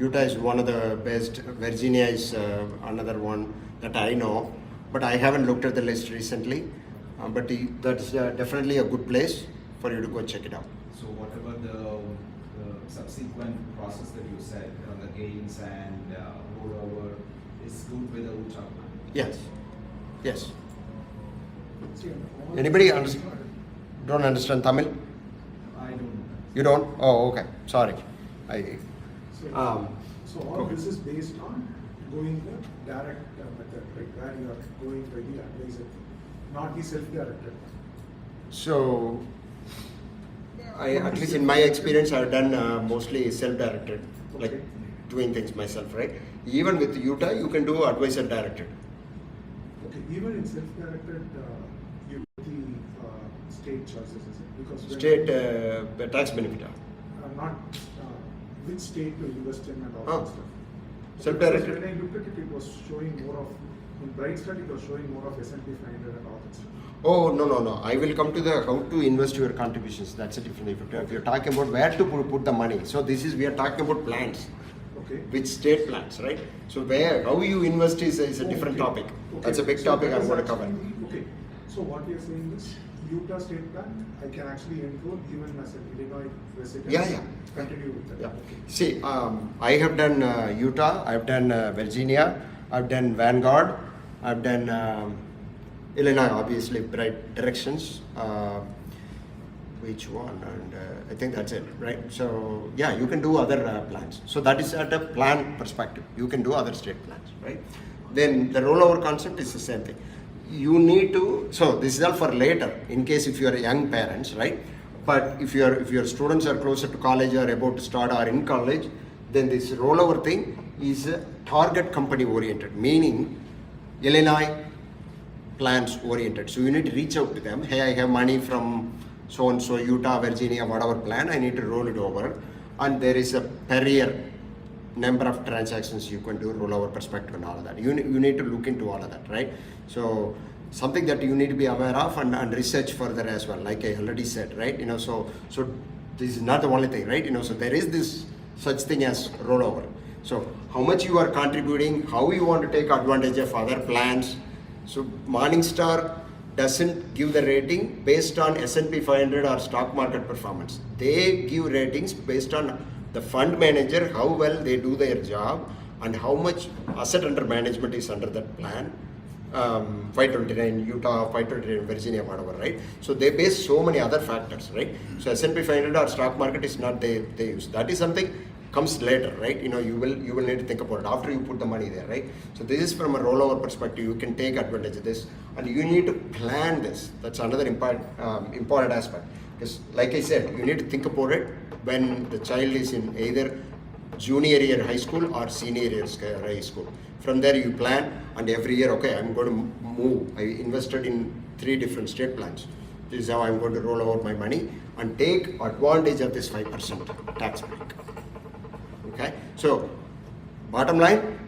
[SPEAKER 1] Utah is one of the best. Virginia is another one that I know, but I haven't looked at the list recently. But that is definitely a good place for you to go check it out.
[SPEAKER 4] So whatever the subsequent process that you said, the gains and rollover is good with the Utah plan?
[SPEAKER 1] Yes. Yes.
[SPEAKER 2] See, all
[SPEAKER 1] Anybody
[SPEAKER 2] this-
[SPEAKER 1] don't understand Tamil?
[SPEAKER 4] I don't know.
[SPEAKER 1] You don't? Oh, okay. Sorry. I.
[SPEAKER 2] So, so all
[SPEAKER 1] okay.
[SPEAKER 2] this is based on going the direct method, like where you are going by the advisor, not the self-directed.
[SPEAKER 1] So, at least in my experience, I've done mostly self-directed, like
[SPEAKER 2] Okay.
[SPEAKER 1] doing things myself, right? Even with Utah, you can do advisor-directed.
[SPEAKER 2] Okay, even in self-directed, you get the state choices, is it? Because when-
[SPEAKER 1] State tax benefit.
[SPEAKER 2] not which state to invest in and all
[SPEAKER 1] Oh.
[SPEAKER 2] that stuff.
[SPEAKER 1] Self-directed.
[SPEAKER 2] Because when I looked at it, it was showing more of, in Brightstart, it was showing more of S&P 500 and all that stuff.
[SPEAKER 1] Oh, no. I will come to the how to invest your contributions. That's a different. If you're talking about where to put the money. So this is, we are talking about plans.
[SPEAKER 2] Okay.
[SPEAKER 1] Which state plans, right? So how you invest is a different
[SPEAKER 2] Okay.
[SPEAKER 1] topic.
[SPEAKER 2] Okay.
[SPEAKER 1] That's a big
[SPEAKER 2] So
[SPEAKER 1] topic
[SPEAKER 2] that
[SPEAKER 1] I'm
[SPEAKER 2] is
[SPEAKER 1] going to cover.
[SPEAKER 2] actually- Okay, so what we are saying is Utah state plan, I can actually enroll even as an Illinois resident.
[SPEAKER 1] Yeah.
[SPEAKER 2] Continue with that.
[SPEAKER 1] Yeah.
[SPEAKER 2] Okay.
[SPEAKER 1] See, I have done Utah, I've done Virginia, I've done Vanguard, I've done Illinois, obviously, Bright Directions. Which one? And I think that's it, right? So, yeah, you can do other plans. So, that is at a plan perspective. You can do other state plans, right? Then the rollover concept is the same thing. You need to, so this is all for later, in case if you are young parents, right? But if your students are closer to college or about to start or in college, then this rollover thing is target company oriented, meaning Illinois plans oriented. So you need to reach out to them. Hey, I have money from so and so, Utah, Virginia, whatever plan, I need to roll it over. And there is a per year number of transactions you can do, rollover perspective and all of that. You need to look into all of that, right? So something that you need to be aware of and research further as well, like I already said, right? So this is not the only thing, right? So there is this such thing as rollover. So how much you are contributing, how you want to take advantage of other plans. So Morningstar doesn't give the rating based on S&P 500 or stock market performance. They give ratings based on the fund manager, how well they do their job, and how much asset under management is under that plan. 529 Utah, 529 Virginia, whatever, right? So they base so many other factors, right? So S&P 500 or stock market is not they use. That is something comes later, right? You will need to think about it after you put the money there, right? So this is from a rollover perspective. You can take advantage of this, and you need to plan this. That's another important aspect. Because, like I said, you need to think about it when the child is in either junior year high school or senior year high school. From there you plan, and every year, okay, I'm going to move. I invested in 3 different state plans. This is how I'm going to roll over my money and take advantage of this 5% tax break. Okay, so bottom line,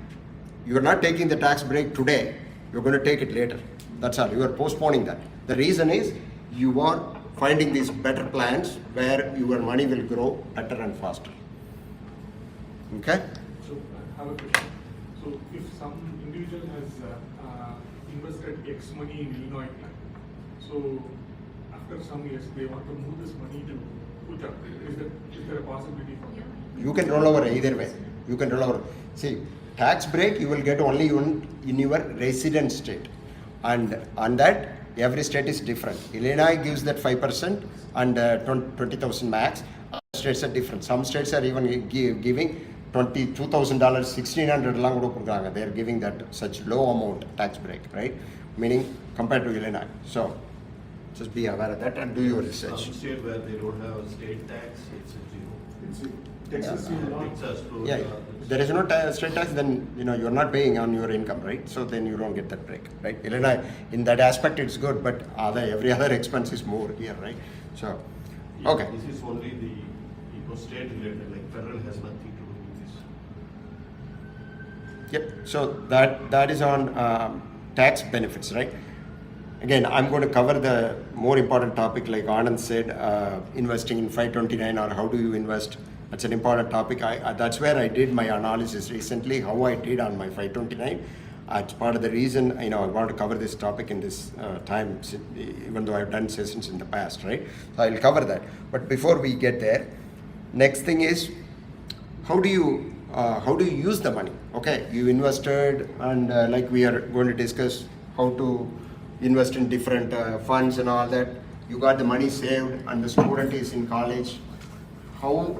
[SPEAKER 1] you are not taking the tax break today, you're going to take it later. That's all, you are postponing that. The reason is you are finding these better plans where your money will grow better and faster. Okay?
[SPEAKER 2] So I have a question. So if some individual has invested X money in Illinois plan, so after some years they want to move this money to Utah, is there a possibility for that?
[SPEAKER 1] You can roll over either way. You can roll over. See, tax break you will get only in your resident state, and on that every state is different. Illinois gives that 5% and 20,000 max. Other states are different. Some states are even giving $22,000, $1,600. They are giving that such low amount tax break, right? Meaning compared to Illinois. So just be aware of that and do your research.
[SPEAKER 3] Some state where they don't have a state tax, it's a zero.
[SPEAKER 2] It's Texas, you will not.
[SPEAKER 3] Texas,
[SPEAKER 1] Yeah,
[SPEAKER 3] Florida,
[SPEAKER 1] if there is no state tax, then you're not paying on your income, right? So then you don't get that break, right? Illinois, in that aspect, it's good, but every other expense is more here, right? So,
[SPEAKER 3] Yeah,
[SPEAKER 1] okay.
[SPEAKER 3] This is only the state related, like federal has nothing to do with this.
[SPEAKER 1] Yep. So that is on tax benefits, right? Again, I'm going to cover the more important topic, like Anand said, investing in 529 or how do you invest. That's an important topic. That's where I did my analysis recently, how I did on my 529. It's part of the reason, I want to cover this topic in this time, even though I've done sessions in the past, right? So I'll cover that. But before we get there, next thing is, how do you use the money? Okay, you invested, and like we are going to discuss how to invest in different funds and all that. You got the money saved, and the student is in college. How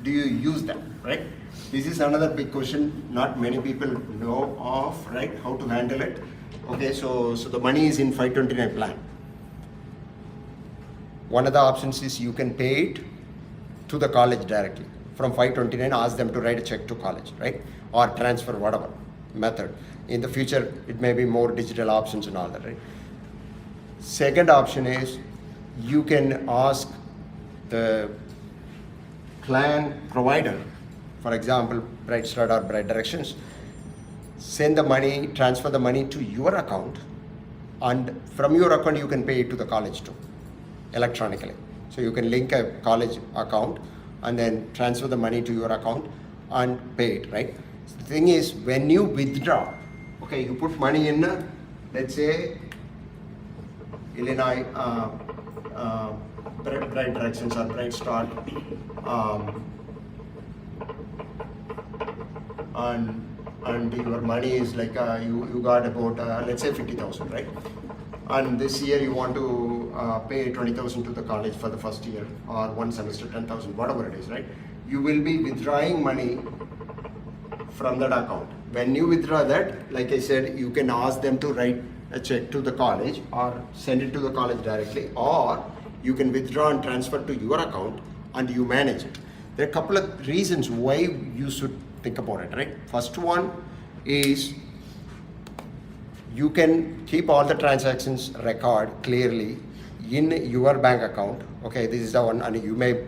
[SPEAKER 1] do you use that, right? This is another big question. Not many people know of, right? How to handle it. Okay, so the money is in 529 plan. One of the options is you can pay it to the college directly. From 529, ask them to write a check to college, right? Or transfer, whatever method. In the future, it may be more digital options and all that, right? Second option is you can ask the plan provider, for example, Bright Start or Bright Directions, send the money, transfer the money to your account, and from your account you can pay it to the college too, electronically. So you can link a college account and then transfer the money to your account and pay it, right? So the thing is, when you withdraw, okay, you put money in, let's say, Illinois Bright Directions or Bright Start, and your money is like you got about let's say 50,000, right? And this year you want to pay 20,000 to the college for the first year, or one semester 10,000, whatever it is, right? You will be withdrawing money from that account. When you withdraw that, like I said, you can ask them to write a check to the college or send it to the college directly, or you can withdraw and transfer to your account and you manage it. There are a couple of reasons why you should think about it, right? First one is you can keep all the transactions record clearly in your bank account. Okay, this is the one, and you may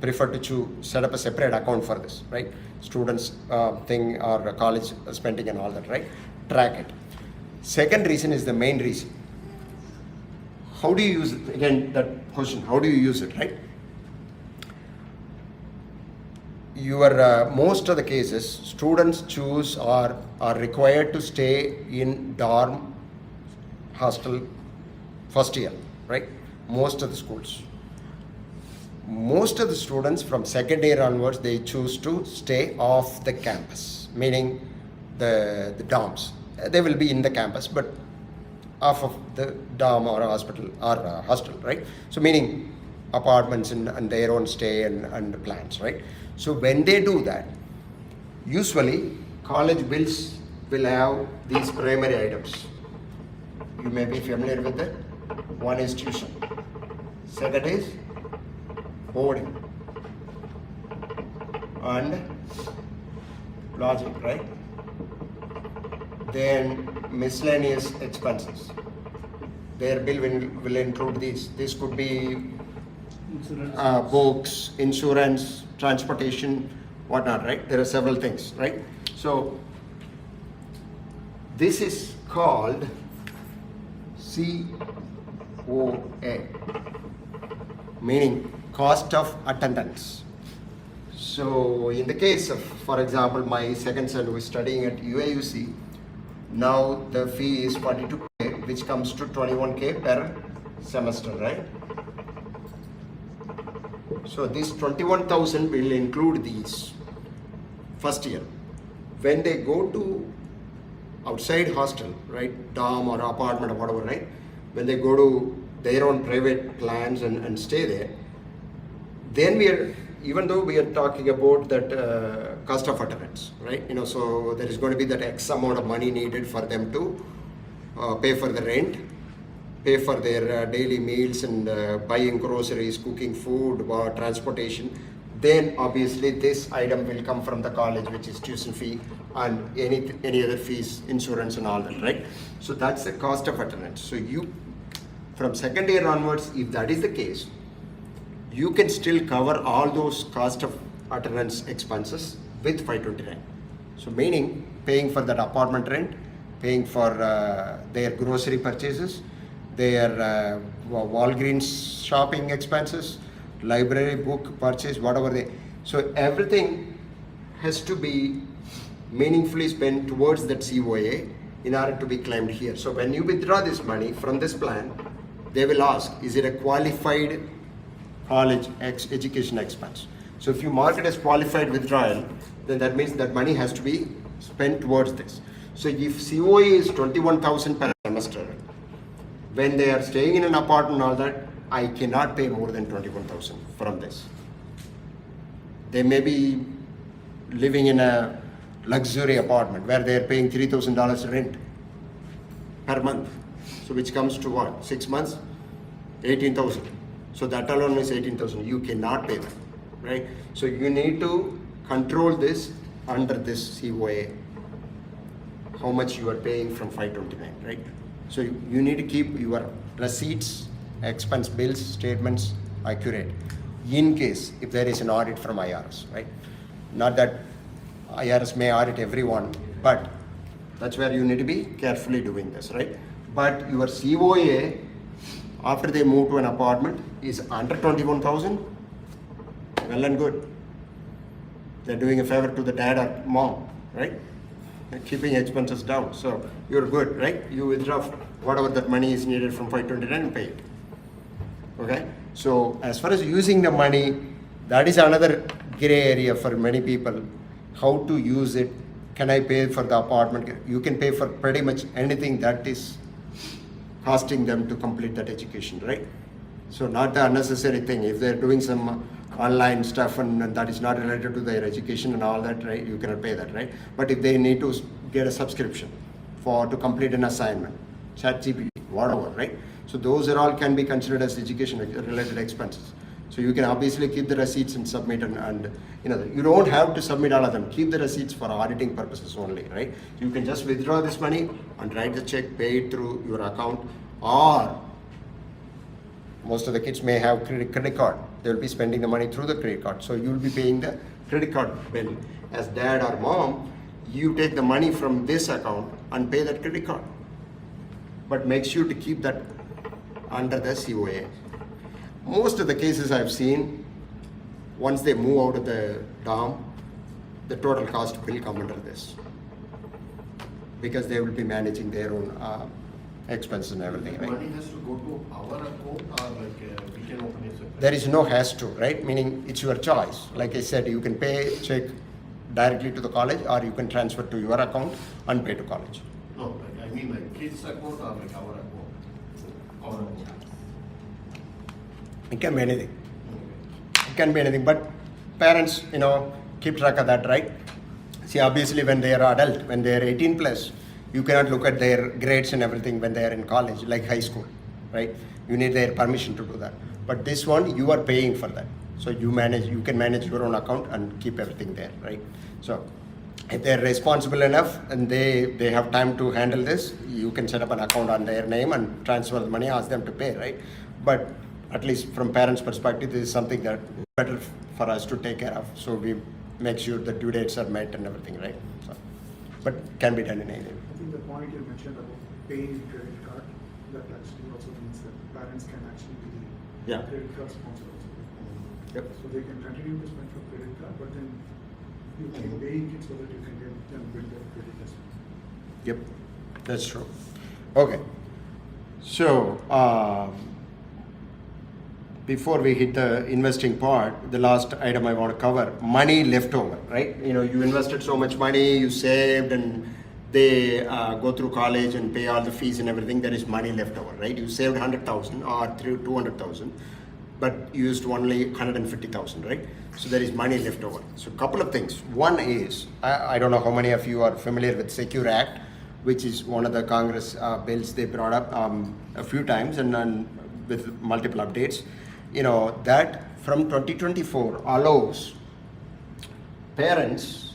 [SPEAKER 1] prefer to set up a separate account for this, right? Students thing or college spending and all that, right? Track it. Second reason is the main reason. How do you use it? Again, that question, how do you use it, right? Most of the cases, students choose or are required to stay in dorm, hostel, first year, right? Most of the schools. Most of the students from second year onwards, they choose to stay off the campus, meaning the dorms. They will be in the campus, but off of the dorm or hospital or hostel, right? So meaning apartments and their own stay and plans, right? So when they do that, usually college bills will have these primary items. You may be familiar with it. One is tuition. Second is boarding and lodging, right? Then miscellaneous expenses. Their bill will include these. This could be books, insurance, transportation, whatnot, right? There are several things, right? So this is called COA, meaning cost of attendance. So in the case of, for example, my second son who is studying at UAUC, now the fee is 42K, which comes to 21K per semester, right? So this 21,000 will include these first year. When they go to outside hostel, right, dorm or apartment or whatever, right, when they go to their own private plans and stay there, then even though we are talking about that cost of attendance, right, so there is going to be that X amount of money needed for them to pay for the rent, pay for their daily meals and buying groceries, cooking food, transportation. Then obviously this item will come from the college, which is tuition fee and any other fees, insurance and all that, right? So that's the cost of attendance. So you, from second year onwards, if that is the case, you can still cover all those cost of attendance expenses with 529. So meaning paying for that apartment rent, paying for their grocery purchases, their Walgreens shopping expenses, library book purchase, whatever so everything has to be meaningfully spent towards that COA in order to be claimed here. So when you withdraw this money from this plan, they will ask, is it a qualified college education expense? So if you mark it as qualified withdrawal, then that means that money has to be spent towards this. So if COA is 21,000 per semester, when they are staying in an apartment and all that, I cannot pay more than 21,000 from this. They may be living in a luxury apartment where they are paying $3,000 rent per month. So which comes to what? 6 months? 18,000. So that alone is 18,000. You cannot pay that, right? So you need to control this under this COA, how much you are paying from 529, right? So you need to keep your receipts, expense bills, statements accurate in case if there is an audit from IRS, right? Not that IRS may audit everyone, but that's where you need to be carefully doing this, right? But your COA, after they move to an apartment, is under 21,000, well and good. They're doing a favor to the dad or mom, right? They're keeping expenses down, so you're good, right? You withdraw whatever that money is needed from 529 and pay it. Okay? So as far as using the money, that is another gray area for many people. How to use it? Can I pay for the apartment? You can pay for pretty much anything that is costing them to complete that education, right? So not the unnecessary thing. If they're doing some online stuff and that is not related to their education and all that, right? You cannot pay that, right? But if they need to get a subscription to complete an assignment, ChatGPT, whatever, right? So those are all can be considered as education related expenses. So you can obviously keep the receipts and submit and you don't have to submit all of them. Keep the receipts for auditing purposes only, right? You can just withdraw this money and write the check, pay it through your account, or most of the kids may have credit card. They will be spending the money through the credit card. So you will be paying the credit card bill. As dad or mom, you take the money from this account and pay that credit card. But make sure to keep that under the COA. Most of the cases I've seen, once they move out of the dorm, the total cost will come under this, because they will be managing their own expenses and everything, right?
[SPEAKER 5] Money has to go to our account, or like we can open a separate?
[SPEAKER 1] There is no has to, right? Meaning it's your choice. Like I said, you can pay check directly to the college, or you can transfer to your account and pay to college.
[SPEAKER 5] No, like, I mean like kids account or like our account? Our account.
[SPEAKER 1] It can be anything.
[SPEAKER 5] Okay.
[SPEAKER 1] It can be anything, but parents, keep track of that, right? See, obviously when they are adult, when they are 18 plus, you cannot look at their grades and everything when they are in college, like high school, right? You need their permission to do that. But this one, you are paying for that. So you can manage your own account and keep everything there, right? So if they're responsible enough and they have time to handle this, you can set up an account on their name and transfer the money, ask them to pay, right? But at least from parents' perspective, this is something that is better for us to take care of. So we make sure the due dates are met and everything, right? So, but can be done in any way.
[SPEAKER 2] I think the point you mentioned about paying credit card, that actually also means that parents can actually be the credit card sponsor also.
[SPEAKER 1] Yep.
[SPEAKER 2] So they can continue to spend from credit card, but then you keep paying it so that you can get them build their credit as well.
[SPEAKER 1] Yep, that's true. Okay, so before we hit the investing part, the last item I want to cover, money left over, right? You invested so much money, you saved, and they go through college and pay all the fees and everything, there is money left over, right? You saved 100,000 or 200,000, but you used only 150,000, right? So there is money left over. So a couple of things. One is, I don't know how many of you are familiar with Secure Act, which is one of the Congress bills they brought up a few times and with multiple updates. That from 2024 allows parents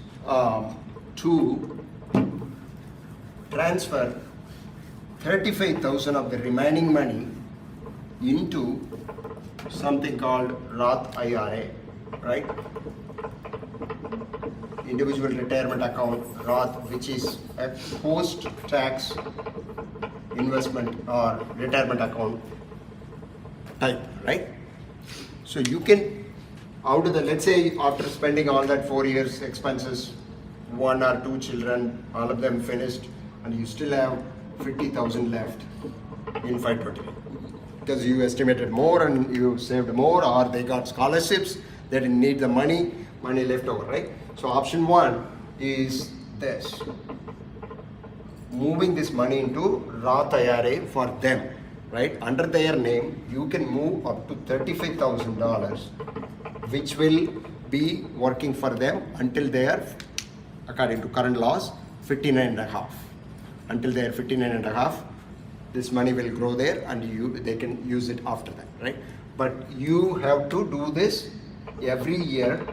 [SPEAKER 1] to transfer 35,000 of the remaining money into something called Roth IRA, right? Individual retirement account, Roth, which is a post-tax investment or retirement account type, right? So you can, out of the, let's say after spending all that 4 years expenses, one or two children, all of them finished, and you still have 50,000 left in 520 because you estimated more and you saved more, or they got scholarships, they didn't need the money left over, right? So option one is this, moving this money into Roth IRA for them, right? Under their name, you can move up to $35,000, which will be working for them until they are, according to current laws, 59 and a half. Until they are 59 and a half, this money will grow there and they can use it after that, right? But you have to do this every year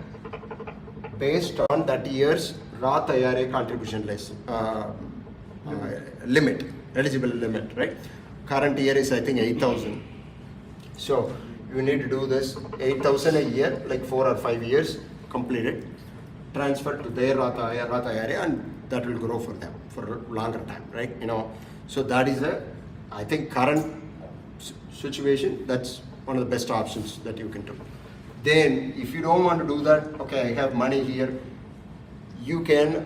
[SPEAKER 1] based on that year's Roth IRA contribution limit, eligible limit, right? Current year is I think 8,000. So you need to do this 8,000 a year, like 4 or 5 years completed, transfer to their Roth IRA, and that will grow for them for a longer time, right? So that is I think current situation, that's one of the best options that you can do. Then if you don't want to do that, okay, I have money here, you can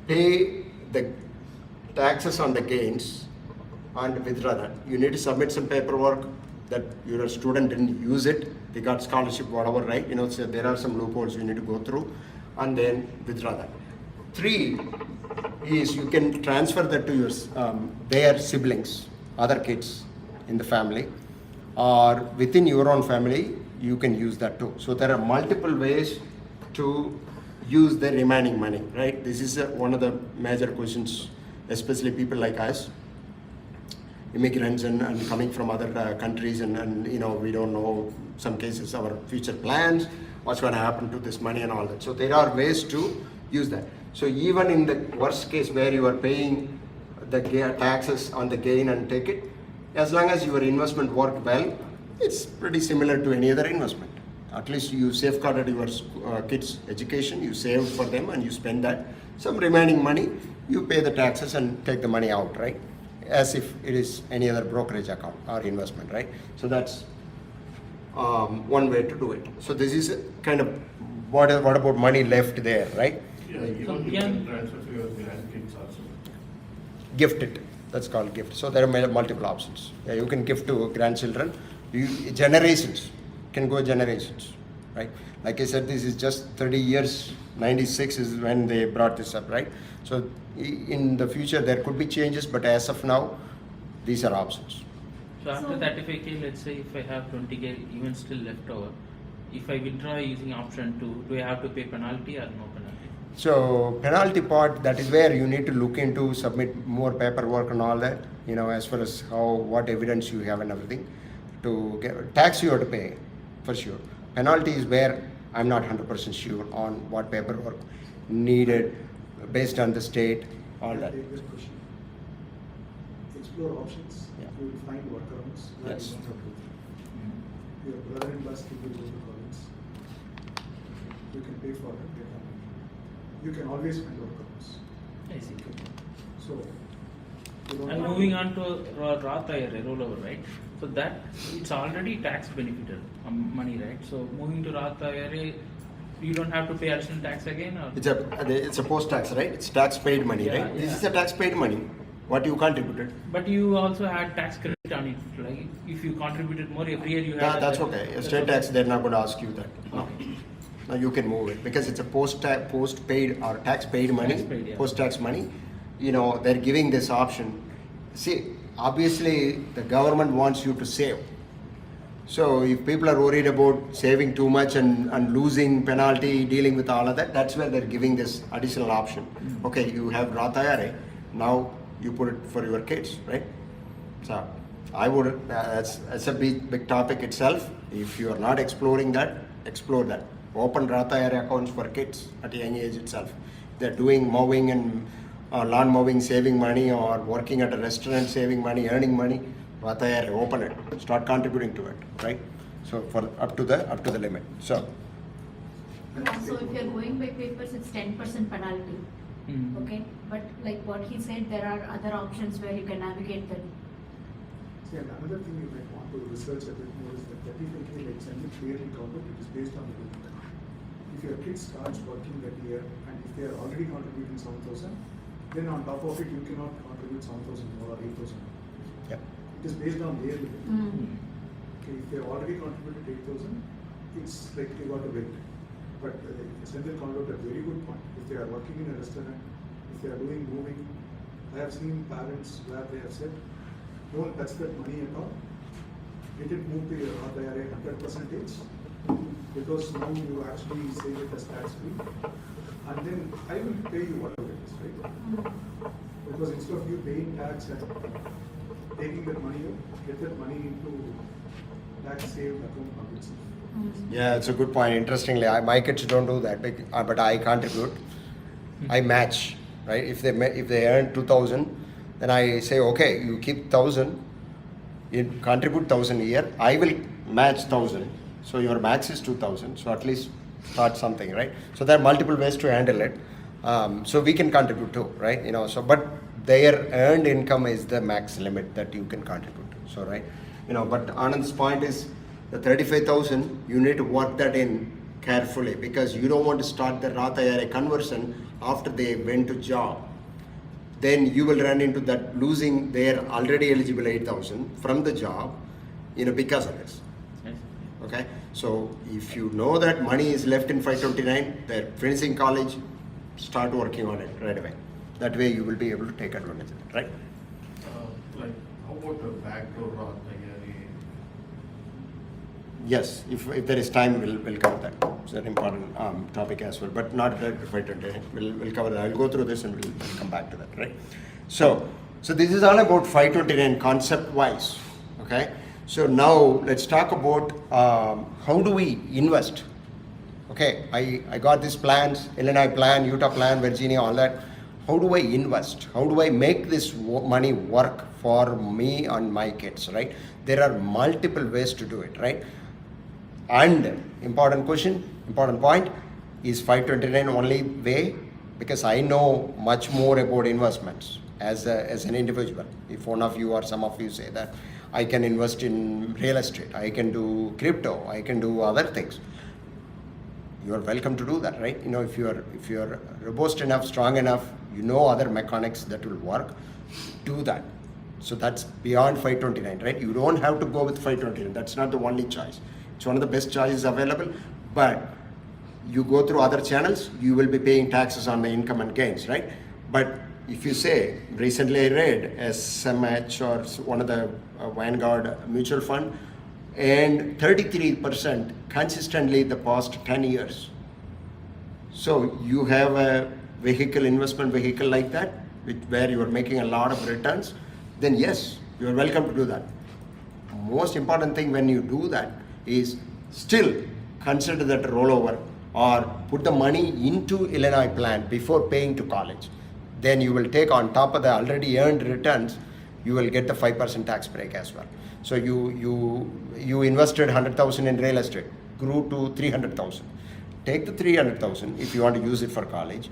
[SPEAKER 1] pay the taxes on the gains and withdraw that. You need to submit some paperwork that your student didn't use it, they got scholarship, whatever, right? So there are some loopholes you need to go through, and then withdraw that. 3 is you can transfer that to your their siblings, other kids in the family, or within your own family, you can use that too. So there are multiple ways to use the remaining money, right? This is one of the major questions, especially people like us, immigrants and coming from other countries, and we don't know, some cases, our future plans, what's going to happen to this money and all that. So there are ways to use that. So even in the worst case where you are paying the taxes on the gain and take it, as long as your investment worked well, it's pretty similar to any other investment. At least you safeguarded your kids' education, you saved for them and you spend that. Some remaining money, you pay the taxes and take the money out, right? As if it is any other brokerage account or investment, right? So that's one way to do it. So this is kind of, what about money left there, right?
[SPEAKER 2] Yeah, even you can transfer to your grandkids also.
[SPEAKER 1] Gift it, that's called gift. So there are multiple options. Yeah, you can gift to grandchildren. Generations, can go generations, right? Like I said, this is just 30 years, 96 is when they brought this up, right? So in the future there could be changes, but as of now, these are options.
[SPEAKER 6] So after 35K, let's say if I have 20K even still left over, if I withdraw using option 2, do I have to pay penalty or no penalty?
[SPEAKER 1] So penalty part, that is where you need to look into, submit more paperwork and all that, as far as what evidence you have and everything. To get tax, you have to pay for sure. Penalty is where I'm not 100% sure on what paperwork needed based on the state, all that.
[SPEAKER 7] Take this question. Explore options.
[SPEAKER 1] Yeah.
[SPEAKER 7] You will find workarounds. Where
[SPEAKER 1] Yes.
[SPEAKER 7] you don't have to. Your brother-in-law still will go to college. You can pay for it. Get money. You can always find workarounds.
[SPEAKER 6] I see.
[SPEAKER 7] So. you don't
[SPEAKER 6] And
[SPEAKER 7] have
[SPEAKER 6] moving
[SPEAKER 7] to-
[SPEAKER 6] on to Roth IRA rollover, right? So that it's already tax benefited money, right? So moving to Roth IRA, you don't have to pay additional tax again, or
[SPEAKER 1] It's a post-tax, right? It's tax paid money,
[SPEAKER 6] Yeah,
[SPEAKER 1] right? This
[SPEAKER 6] yeah.
[SPEAKER 1] is a tax paid money, what you contributed.
[SPEAKER 6] but you also had tax credit on it. Like if you contributed more every year, you had.
[SPEAKER 1] That's okay. State tax, they're not going to ask you that.
[SPEAKER 6] Okay.
[SPEAKER 1] Now you can move it because it's a post-paid or tax-paid money,
[SPEAKER 6] Tax-paid, yeah.
[SPEAKER 1] post-tax money. They're giving this option. See, obviously the government wants you to save. So if people are worried about saving too much and losing penalty, dealing with all of that, that's where they're giving this additional option. Okay, you have Roth IRA, now you put it for your kids, right? So I would, that's a big topic itself. If you are not exploring that, explore that. Open Roth IRA accounts for kids at a young age itself. They're doing mowing and lawn mowing, saving money, or working at a restaurant, saving money, earning money. Roth IRA, open it, start contributing to it, right? So for up to the limit. So
[SPEAKER 8] Yeah, so if you're going by papers, it's 10% penalty,
[SPEAKER 6] Mm.
[SPEAKER 8] okay? But like what he said, there are other options where you can navigate them.
[SPEAKER 7] See, and another thing you might want to research a bit more is that 35K, like Senthil clearly covered, it is based on the income. if your kid starts working that year and if they are already contributing 7,000, then on top of it you cannot contribute 7,000 more or 8,000.
[SPEAKER 1] Yep.
[SPEAKER 7] It is based on their limit. Okay, if they have already contributed 8,000, it's like you got to wait. But Senthil called out a very good point. If they are working in a restaurant, if they are doing moving, I have seen parents where they have said, don't touch that money at all. Let it move to your Roth IRA 100%, because now you actually save it as tax free, and then I will pay you whatever it is, right? Because instead of you paying tax and taking that money out, get that money into tax saved account of itself.
[SPEAKER 1] Yeah, it's a good point. Interestingly, my kids don't do that, but I contribute. I match, right? If they earn 2,000, then I say, okay, you keep 1,000, you contribute 1,000 a year. I will match 1,000, so your max is 2,000. So at least start something, right? So there are multiple ways to handle it. So we can contribute too, right? So but their earned income is the max limit that you can contribute to. So right, But Anand's point is, the 35,000, you need to work that in carefully, because you don't want to start the Roth IRA conversion after they went to job. Then you will run into that losing their already eligible 8,000 from the job, because of this. Okay, so if you know that money is left in 529, they're finishing college, start working on it right away. That way you will be able to take advantage of it, right?
[SPEAKER 5] Like, how about the backdoor Roth IRA?
[SPEAKER 1] Yes, if there is time, we'll cover that. It's an important topic as well, but not at 529. We'll cover that. I'll go through this and we'll come back to that, right? So this is all about 529 concept-wise, okay? So now let's talk about how do we invest? Okay, I got these plans, Illinois plan, Utah plan, Virginia, all that. How do I invest? How do I make this money work for me and my kids, right? There are multiple ways to do it, right? And important point, is 529 only way? Because I know much more about investments as an individual. If one of you or some of you say that I can invest in real estate, I can do crypto, I can do other things, you are welcome to do that, right? If you are robust enough, strong enough, other mechanics that will work, do that. So that's beyond 529, right? You don't have to go with 529. That's not the only choice. It's one of the best choices available, but you go through other channels, you will be paying taxes on the income and gains, right? But if you say, recently I read SMH or one of the Vanguard mutual fund, and 33% consistently the past 10 years. So you have a investment vehicle like that, where you are making a lot of returns, then yes, you are welcome to do that. Most important thing when you do that is still consider that a rollover, or put the money into Illinois plan before paying to college. Then you will take on top of the already earned returns, you will get the 5% tax break as well. So you invested 100,000 in real estate, grew to 300,000. Take the 300,000 if you want to use it for college,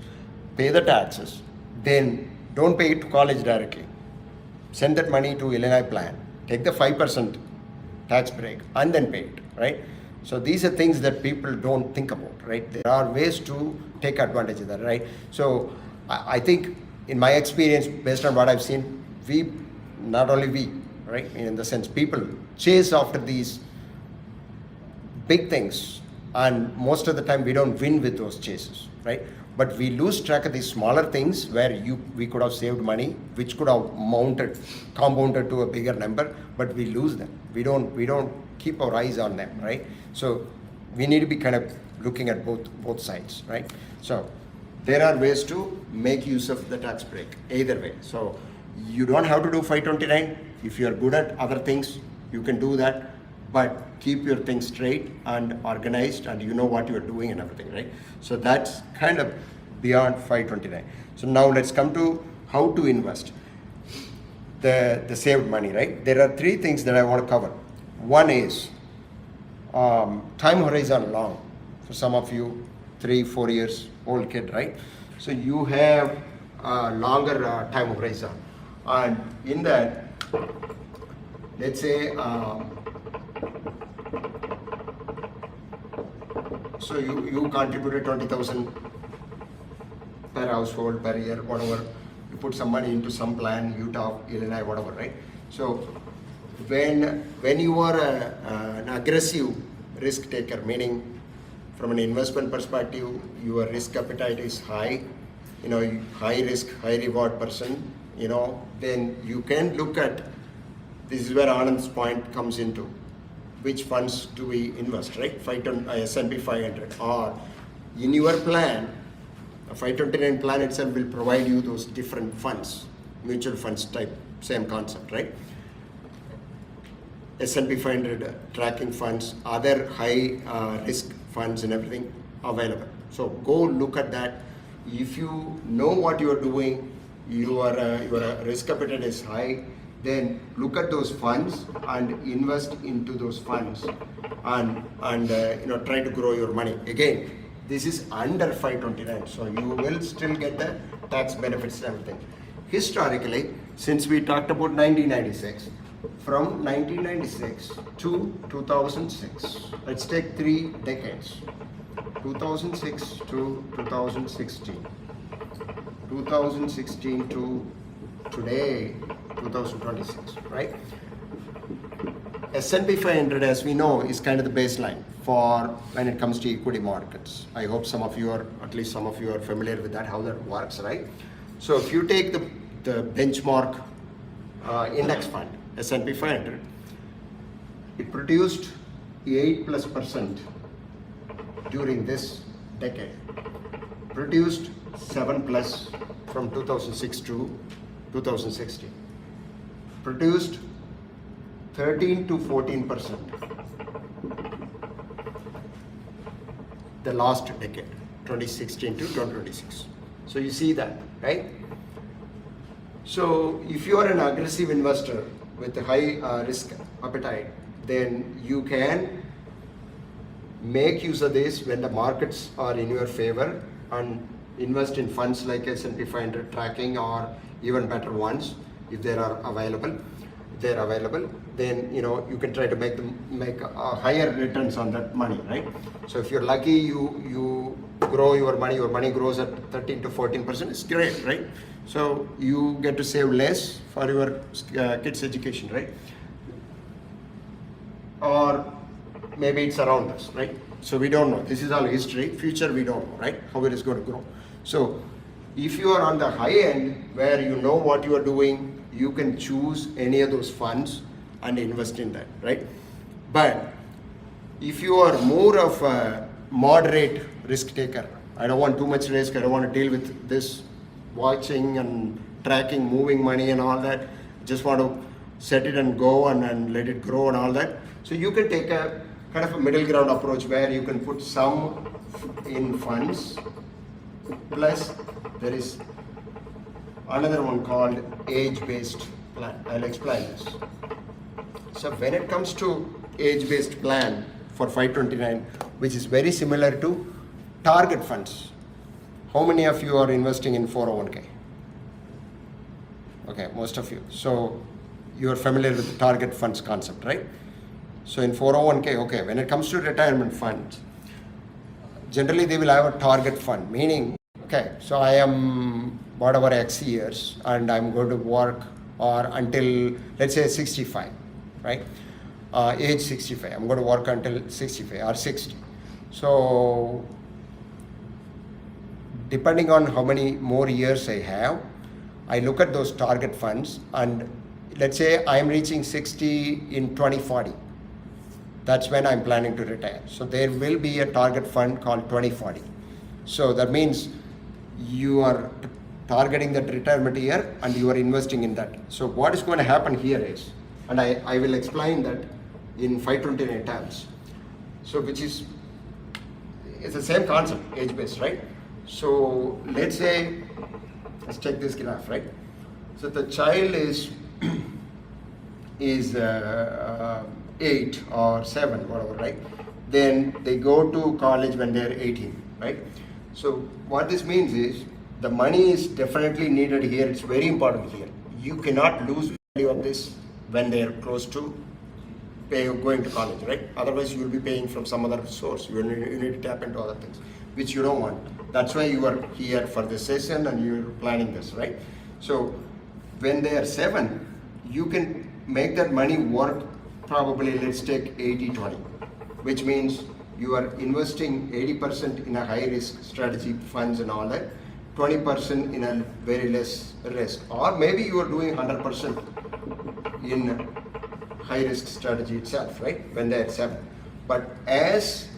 [SPEAKER 1] pay the taxes, then don't pay it to college directly. Send that money to Illinois plan, take the 5% tax break, and then pay it, right? So these are things that people don't think about, right? There are ways to take advantage of that, right? So I think in my experience, based on what I've seen, not only we, right? In the sense, people chase after these big things, and most of the time we don't win with those chases, right? But we lose track of these smaller things where we could have saved money, which could have compounded to a bigger number, but we lose them. We don't keep our eyes on them, right? So we need to be kind of looking at both sides, right? So there are ways to make use of the tax break, either way. So you don't have to do 529. If you are good at other things, you can do that, but keep your things straight and organized, and you know what you are doing and everything, right? So that's kind of beyond 529. So now let's come to how to invest the saved money, right? There are three things that I want to cover. One is time horizon long. For some of you, 3-4 years old kid, right? So you have a longer time horizon, and in that, let's say So you contributed 20,000 per household per year, whatever. You put some money into some plan, Utah, Illinois, whatever, right? So when you are an aggressive risk taker, meaning from an investment perspective, your risk appetite is high, high risk, high reward person, then you can look at, this is where Anand's point comes into, which funds do we invest, right? S&P 500, or in your plan, a 529 plan itself will provide you those different funds, mutual funds type, same concept, right? S&P 500 tracking funds, other high risk funds and everything available. So go look at that. If you know what you are doing, your risk appetite is high, then look at those funds and invest into those funds and try to grow your money. Again, this is under 529, so you will still get the tax benefits and everything. Historically, since we talked about 1996, from 1996 to 2006, let's take 3 decades, 2006 to 2016, 2016 to today, 2026, right? S&P 500, as we know, is kind of the baseline for when it comes to equity markets. I hope at least some of you are familiar with that, how that works, right? So if you take the benchmark index fund, S&P 500, it produced 8+% during this decade, produced 7+ from 2006 to 2016, produced 13 to 14% the last decade, 2016 to 2026. So you see that, right? So if you are an aggressive investor with a high risk appetite, then you can make use of this when the markets are in your favor and invest in funds like S&P 500 tracking, or even better ones if they are available. Then you can try to make higher returns on that money, right? So if you're lucky, you grow your money grows at 13 to 14%. It's great, right? So you get to save less for your kids' education, right? Or maybe it's around us, right? So we don't know. This is all history. Future we don't know, right? How it is going to grow. So if you are on the high end where you know what you are doing, you can choose any of those funds and invest in that, right? But if you are more of a moderate risk taker, I don't want too much risk, I don't want to deal with this watching and tracking, moving money and all that, just want to set it and go and let it grow and all that. So you can take a kind of a middle ground approach where you can put some in funds, plus there is another one called age-based plan. I'll explain this. So when it comes to age-based plan for 529, which is very similar to target funds. How many of you are investing in 401k? Okay, most of you. So you are familiar with the target funds concept, right? So in 401k, okay, when it comes to retirement funds, generally they will have a target fund, meaning, okay, so I am whatever X years and I'm going to work or until, let's say 65, right? Age 65, I'm going to work until 65 or 60. So depending on how many more years I have, I look at those target funds, and let's say I'm reaching 60 in 2040. That's when I'm planning to retire. So there will be a target fund called 2040. So that means you are targeting that retirement year and you are investing in that. So what is going to happen here is, and I will explain that in 529 terms. So it's the same concept, age-based, right? So let's say, let's check this graph, right? So the child is 8 or 7, whatever, right? Then they go to college when they're 18, right? So what this means is the money is definitely needed here. It's very important here. You cannot lose value of this when they're close to going to college, right? Otherwise, you will be paying from some other source. You need to tap into other things, which you don't want. That's why you are here for this session and you're planning this, right? So when they are 7, you can make that money work probably, let's take 80-20, which means you are investing 80% in a high risk strategy funds and all that, 20% in a very less risk, or maybe you are doing 100% in high risk strategy itself, right? When they are 7. But as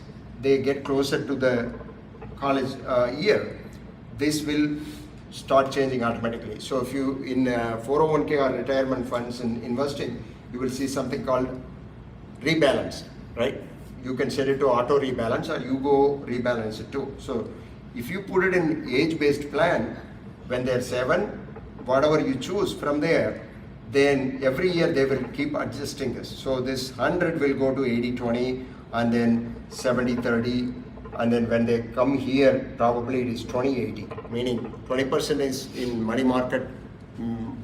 [SPEAKER 1] they get closer to the college year, this will start changing automatically. So if you in 401k or retirement funds and investing, you will see something called rebalance, right? You can set it to auto rebalance or you go rebalance it too. So if you put it in age-based plan, when they're 7, whatever you choose from there, then every year they will keep adjusting this. So this 100 will go to 80-20 and then 70-30. And then when they come here, probably it is 20-80, meaning 20% is in money market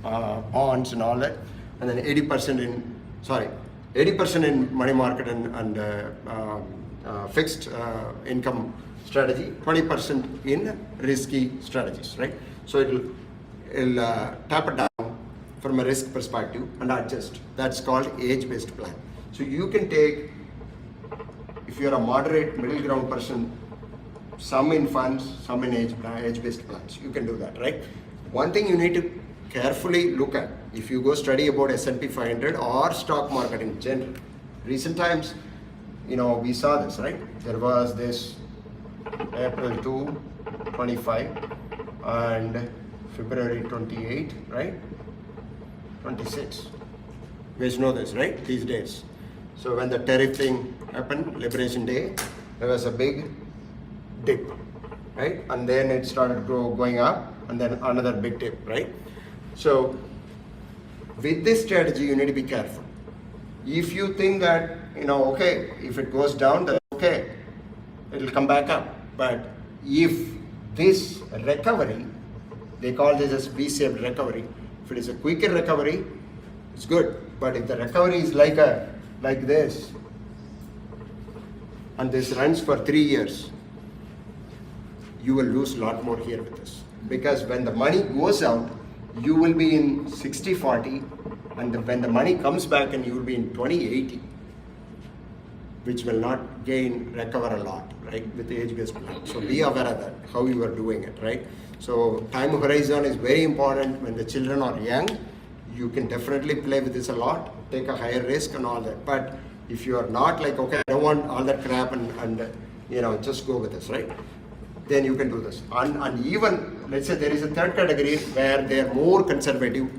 [SPEAKER 1] bonds and all that, and then 80% in money market and fixed income strategy, 20% in risky strategies, right? So it'll tap it down from a risk perspective and adjust. That's called age-based plan. So you can take, if you're a moderate middle ground person, some in funds, some in age-based plans. You can do that, right? One thing you need to carefully look at, if you go study about S&P 500 or stock market in general, recent times, we saw this, right? There was this April 2, 25 and February 28, right? 26. You guys know this, right? These days. So when the tariff thing happened, Liberation Day, there was a big dip, right? And then it started going up and then another big dip, right? So with this strategy, you need to be careful. If you think that, okay, if it goes down, then okay, it'll come back up. But if this recovery, they call this as V-shaped recovery. If it is a quicker recovery, it's good. But if the recovery is like this, and this runs for 3 years, you will lose a lot more here with this. Because when the money goes out, you will be in 60-40, and when the money comes back and you will be in 20-80, which will not recover a lot, right, with the age-based plan. So be aware of that, how you are doing it, right? So time horizon is very important. When the children are young, you can definitely play with this a lot, take a higher risk and all that. But if you are not like, okay, I don't want all that crap and just go with this, right? Then you can do this. And even, let's say there is a third category where they are more conservative.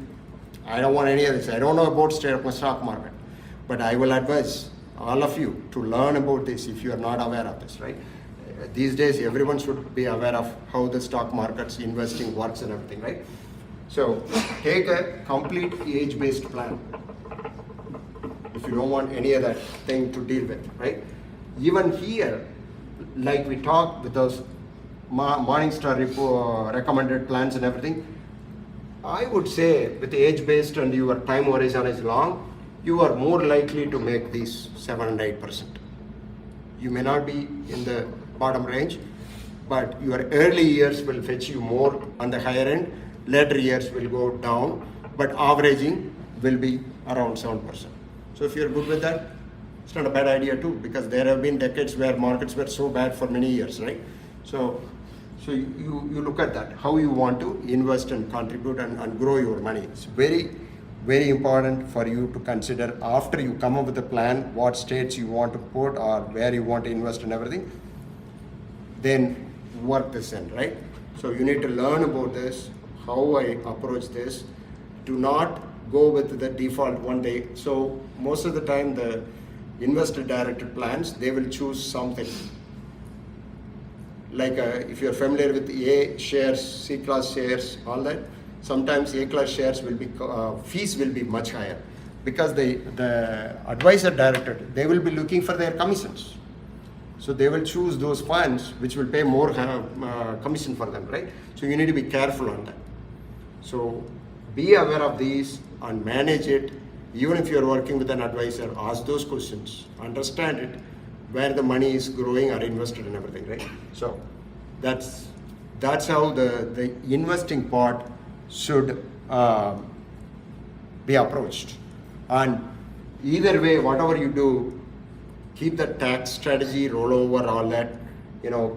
[SPEAKER 1] I don't want any of this. I don't know about stock market. But I will advise all of you to learn about this if you are not aware of this, right? These days, everyone should be aware of how the stock markets, investing works and everything, right? So take a complete age-based plan if you don't want any other thing to deal with, right? Even here, like we talked with those Morningstar recommended plans and everything, I would say with the age-based and your time horizon is long, you are more likely to make these 7 and 8%. You may not be in the bottom range, but your early years will fetch you more on the higher end, later years will go down, but averaging will be around 7%. So if you're good with that, it's not a bad idea too, because there have been decades where markets were so bad for many years, right? So you look at that, how you want to invest and contribute and grow your money. It's very, very important for you to consider after you come up with a plan, what states you want to put or where you want to invest and everything, then work this in, right? So you need to learn about this, how I approach this. Do not go with the default one day. So most of the time the investor directed plans, they will choose something. Like if you're familiar with A shares, C class shares, all that, sometimes A class shares will be, fees will be much higher because the advisor directed, they will be looking for their commissions. So they will choose those funds which will pay more commission for them, right? So you need to be careful on that. So be aware of these and manage it Even if you're working with an advisor, ask those questions, understand it, where the money is growing or invested in everything, right? So that's how the investing part should be approached. And either way, whatever you do, keep the tax strategy, rollover, all that,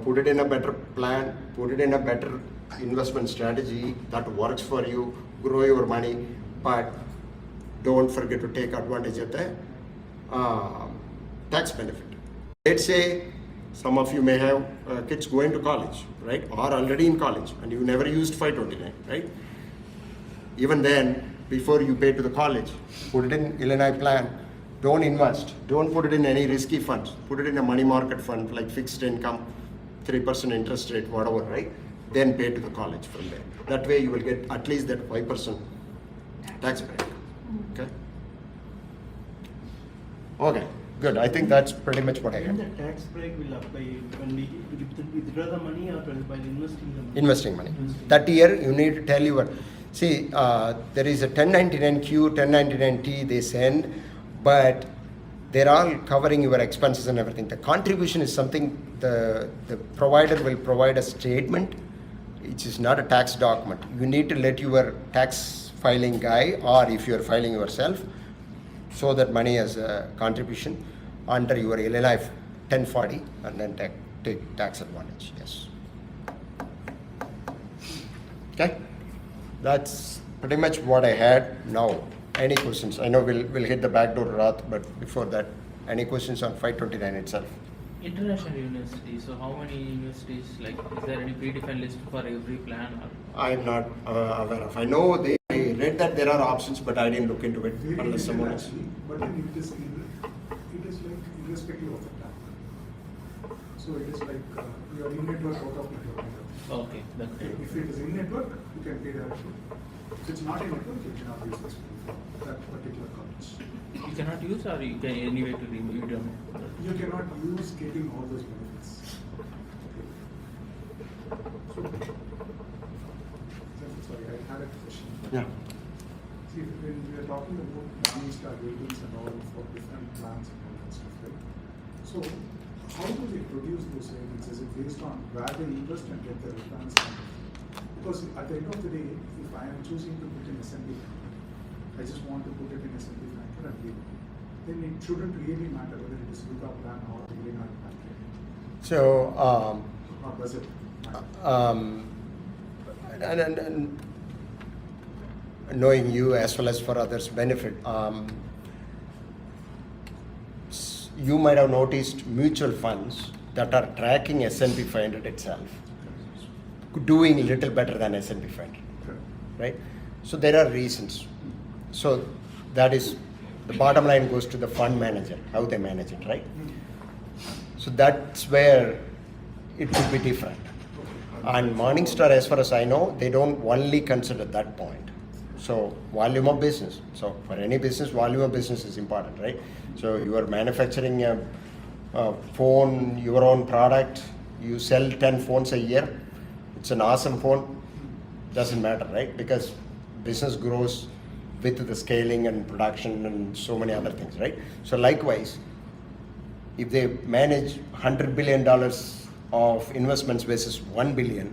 [SPEAKER 1] put it in a better plan, put it in a better investment strategy that works for you, grow your money, but don't forget to take advantage of the tax benefit. Let's say some of you may have kids going to college, right, or already in college, and you never used 529, right? Even then, before you pay to the college, put it in Illinois plan. Don't invest. Don't put it in any risky funds. Put it in a money market fund like fixed income, 3% interest rate, whatever, right? Then pay to the college from there. That way you will get at least that 5% tax break. Okay? Okay, good. I think that's pretty much what I
[SPEAKER 9] When
[SPEAKER 1] had.
[SPEAKER 9] the tax break will apply when we withdraw the money or by investing the money?
[SPEAKER 1] Investing money.
[SPEAKER 9] Investing.
[SPEAKER 1] That year you need to tell your, see, there is a 1099Q, 1099T they send, but they're all covering your expenses and everything. The contribution is something the provider will provide a statement, which is not a tax document. You need to let your tax filing guy, or if you're filing yourself, show that money as a contribution under your Illinois 1040 and then take tax advantage. Yes. Okay, that's pretty much what I had. Now, any questions? I know we'll hit the back door, Rath, but before that, any questions on 529 itself?
[SPEAKER 6] International universities, so how many universities, like, is there any predefined list for every plan? Or?
[SPEAKER 1] I'm not aware of. I know I read that there are options, but I didn't look into it
[SPEAKER 7] Very
[SPEAKER 1] unless someone else.
[SPEAKER 7] actually, but then it is like irrespective of the plan. So it is like you are in network, out of network.
[SPEAKER 6] Okay, that's
[SPEAKER 7] Okay,
[SPEAKER 6] good.
[SPEAKER 7] if it is in network, you can pay that. If it's not in network, you cannot use this for that particular college.
[SPEAKER 6] You cannot use, or you can anyway to remove, you don't know.
[SPEAKER 7] You cannot use getting all those benefits. So, sorry, I had a question.
[SPEAKER 1] Yeah.
[SPEAKER 7] See, when we are talking about Morningstar ratings and all for different plans and all that stuff, right? So, how do they produce those ratings? Is it based on where they invest and get the returns? Because at the end of the day, if I am choosing to put in S&P, I just want to put it in S&P 500 and leave it. Then it shouldn't really matter whether it is Luca plan or Illinois plan.
[SPEAKER 1] So,
[SPEAKER 7] Or does it matter?
[SPEAKER 1] and knowing you as well as for others' benefit, you might have noticed mutual funds that are tracking S&P 500 itself, doing a little better than S&P 500,
[SPEAKER 7] Correct.
[SPEAKER 1] right? So there are reasons. So that is, the bottom line goes to the fund manager, how they manage it, right? So that's where it could be different. And Morningstar, as far as I know, they don't only consider that point. So volume of business. So for any business, volume of business is important, right? So you are manufacturing a phone, your own product, you sell 10 phones a year, it's an awesome phone, doesn't matter, right? Because business grows with the scaling and production and so many other things, right? So likewise, if they manage $100 billion of investments versus 1 billion,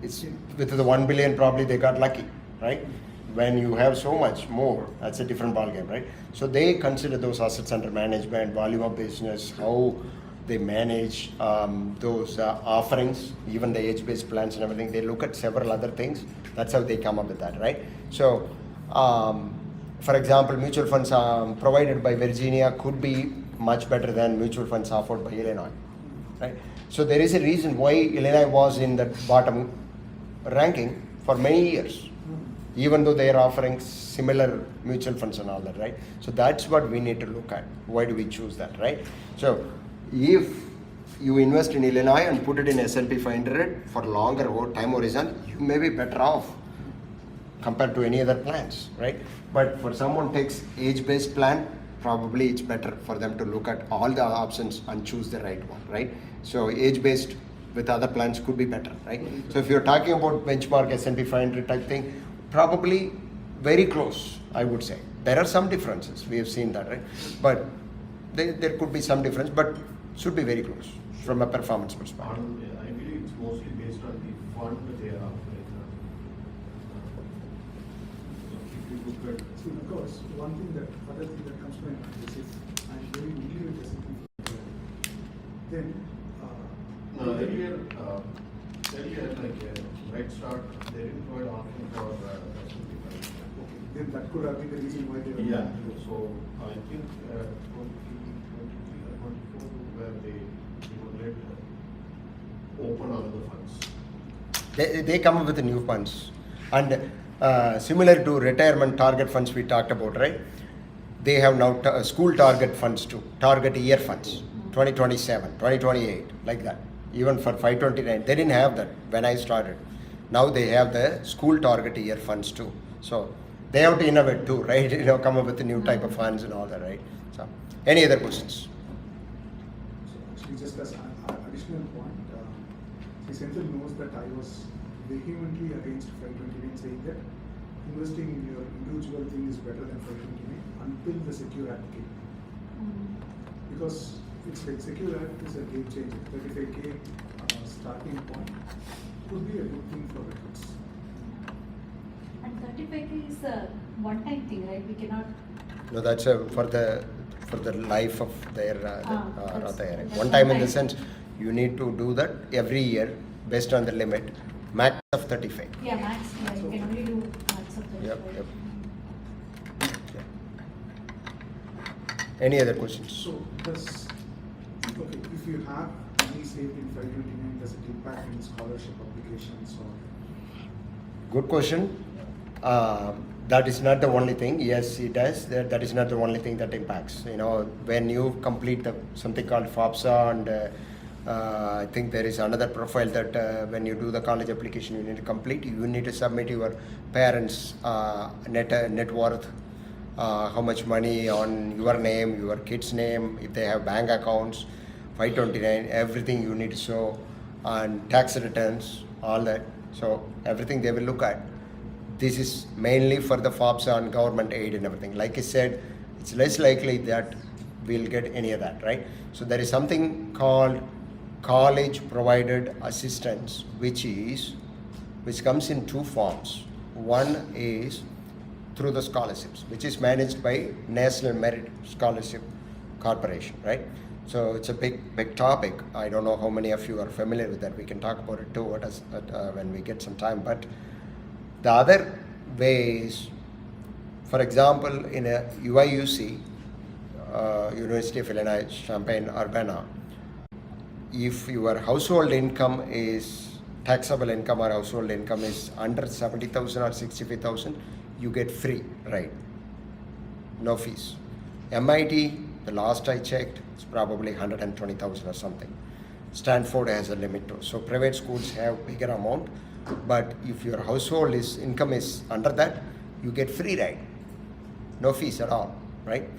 [SPEAKER 1] it's with the 1 billion probably they got lucky, right? When you have so much more, that's a different ballgame, right? So they consider those assets under management, volume of business, how they manage those offerings, even the age-based plans and everything. They look at several other things. That's how they come up with that, right? So, for example, mutual funds provided by Virginia could be much better than mutual funds offered by Illinois, right? So there is a reason why Illinois was in the bottom ranking for many years, even though they are offering similar mutual funds and all that, right? So that's what we need to look at. Why do we choose that, right? So if you invest in Illinois and put it in S&P 500 for longer time horizon, you may be better off compared to any other plans, right? But for someone takes age-based plan, probably it's better for them to look at all the options and choose the right one, right? So age-based with other plans could be better, right? So if you're talking about benchmark S&P 500 type thing, probably very close, I would say. There are some differences. We have seen that, right? But there could be some difference, but should be very close from a performance perspective.
[SPEAKER 5] I believe it's mostly based on the fund that they are offering. If you look at
[SPEAKER 7] See, because other thing that comes to my mind is if I'm very familiar with S&P, then
[SPEAKER 5] earlier, like Right Start, they didn't provide option for S&P.
[SPEAKER 7] okay, then that could have been the reason why they were.
[SPEAKER 5] Yeah, so I think 2023 or 24 where they would let open another funds.
[SPEAKER 1] They come up with the new funds, and similar to retirement target funds we talked about, right? They have now school target funds too, target year funds, 2027, 2028, like that. Even for 529, they didn't have that when I started. Now they have the school target year funds too. So they have to innovate too, right? Come up with a new type of funds and all that, right? So, any other questions?
[SPEAKER 7] So actually, just as an additional point, Senthil knows that I was vehemently against 529, saying that investing in your individual thing is better than 529 until the Secure Act came. Because it's like Secure Act is a game changer. 35K starting point could be a good thing for records.
[SPEAKER 8] And 35K is a one-time thing, right? We cannot.
[SPEAKER 1] No, that's for the life of their
[SPEAKER 8] that's
[SPEAKER 1] one time in the
[SPEAKER 8] one time.
[SPEAKER 1] sense you need to do that every year based on the limit, max of 35.
[SPEAKER 8] Yeah, max. Yeah, you can only do max of 35.
[SPEAKER 1] Yep. Any other questions?
[SPEAKER 7] So okay, if you have money saved in 529, does it impact any scholarship applications or?
[SPEAKER 1] Good question. That is not the only thing. Yes, it does. That is not the only thing that impacts. When you complete something called FOPSA, and I think there is another profile that when you do the college application, you need to complete. You need to submit your parents' net worth, how much money on your name, your kid's name, if they have bank accounts, 529, everything you need to show, and tax returns, all that. So everything they will look at. This is mainly for the FOPSA and government aid and everything. Like I said, it's less likely that we'll get any of that, right? So there is something called college provided assistance, which comes in two forms. One is through the scholarships, which is managed by National Merit Scholarship Corporation, right? So it's a big topic. I don't know how many of you are familiar with that. We can talk about it too when we get some time. But the other way is, for example, in a UIUC, University of Illinois Champaign-Urbana, if your household income is taxable income or household income is under 70,000 or 65,000, you get free, right? No fees. MIT, the last I checked, it's probably 120,000 or something. Stanford has a limit too. So private schools have bigger amount, but if your household income is under that, you get free ride. No fees at all, right?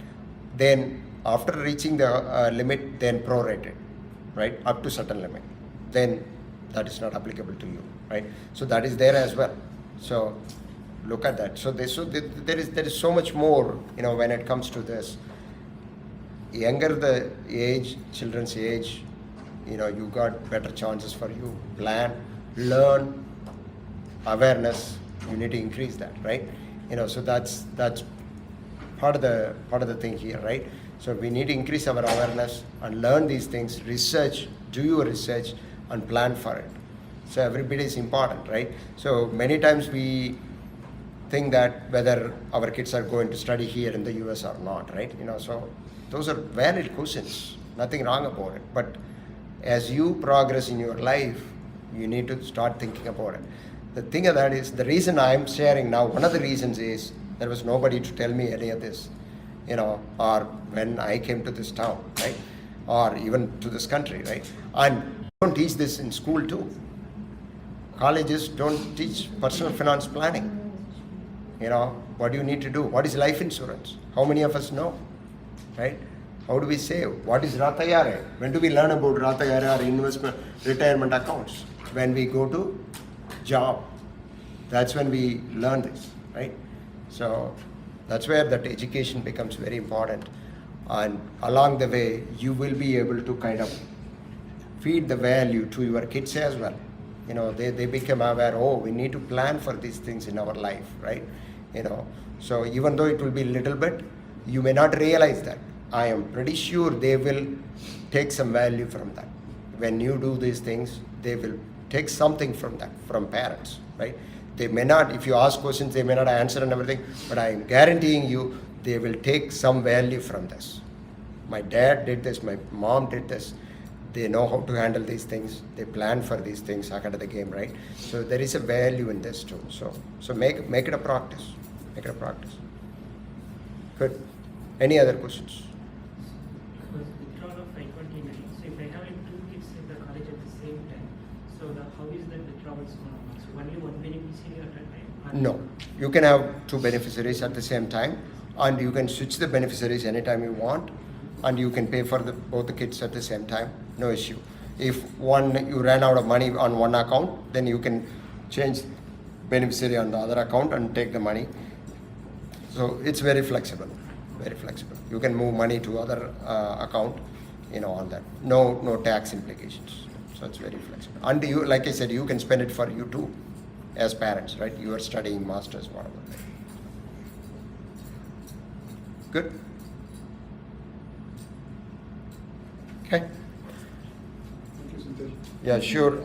[SPEAKER 1] Then after reaching the limit, then prorated, right? Up to certain limit. Then that is not applicable to you, right? So that is there as well. So look at that. So there is so much more, when it comes to this. Younger the age, children's age, you got better chances for you. Plan, learn, awareness. You need to increase that, right? So that's part of the thing here, right? So we need to increase our awareness and learn these things. Research, do your research, and plan for it. So everybody is important, right? So many times we think that whether our kids are going to study here in the US or not, right? So those are valid questions, nothing wrong about it. But as you progress in your life, you need to start thinking about it. The thing of that is, the reason I'm sharing now, one of the reasons is there was nobody to tell me any of this, or when I came to this town, right? Or even to this country, right? And don't teach this in school too. Colleges don't teach personal finance planning. What do you need to do? What is life insurance? How many of us know, right? How do we save? What is Rath IRA? When do we learn about Rath IRA or investment retirement accounts? When we go to job. That's when we learn this, right? So That's where that education becomes very important. And along the way, you will be able to kind of feed the value to your kids as well. You know, they become aware, oh, we need to plan for these things in our life, right? You know, so even though it will be little bit, you may not realize that. I am pretty sure they will take some value from that. When you do these things, they will take something from that, from parents, right? They may not, if you ask questions, they may not answer and everything, but I am guaranteeing you, they will take some value from this. My dad did this, my mom did this. They know how to handle these things. They plan for these things ahead of the game, right? So there is a value in this too. So make it a practice. Make it a practice. Good. Any other questions?
[SPEAKER 10] Was withdrawal of 529. So if I have like 2 kids in the college at the same time, so how is that withdrawal going to work? So only one beneficiary at a time?
[SPEAKER 1] No. You can have 2 beneficiaries at the same time, and you can switch the beneficiaries anytime you want, and you can pay for both the kids at the same time. No issue. If you ran out of money on one account, then you can change beneficiary on the other account and take the money. So it's very flexible. Very flexible. You can move money to other account, you know, on that. No tax implications. So it's very flexible. And you, like I said, you can spend it for you too, as parents, right? You are studying masters, whatever. Good. Okay.
[SPEAKER 7] Thank you, Senthil.
[SPEAKER 1] Yeah, sure.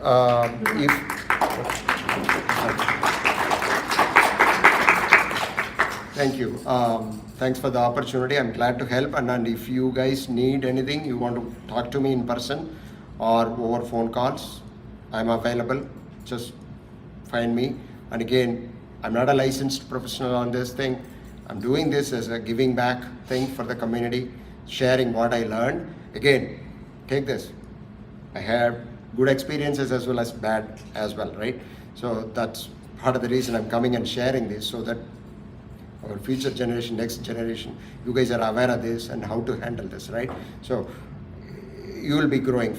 [SPEAKER 1] Thank you. Thanks for the opportunity. I'm glad to help. And if you guys need anything, you want to talk to me in person or over phone calls, I'm available. Just find me. And again, I'm not a licensed professional on this thing. I'm doing this as a giving back thing for the community, sharing what I learned. Again, take this. I had good experiences as well as bad as well, right? So that's part of the reason I'm coming and sharing this, so that our future generation, next generation, you guys are aware of this and how to handle this, right? So you will be growing from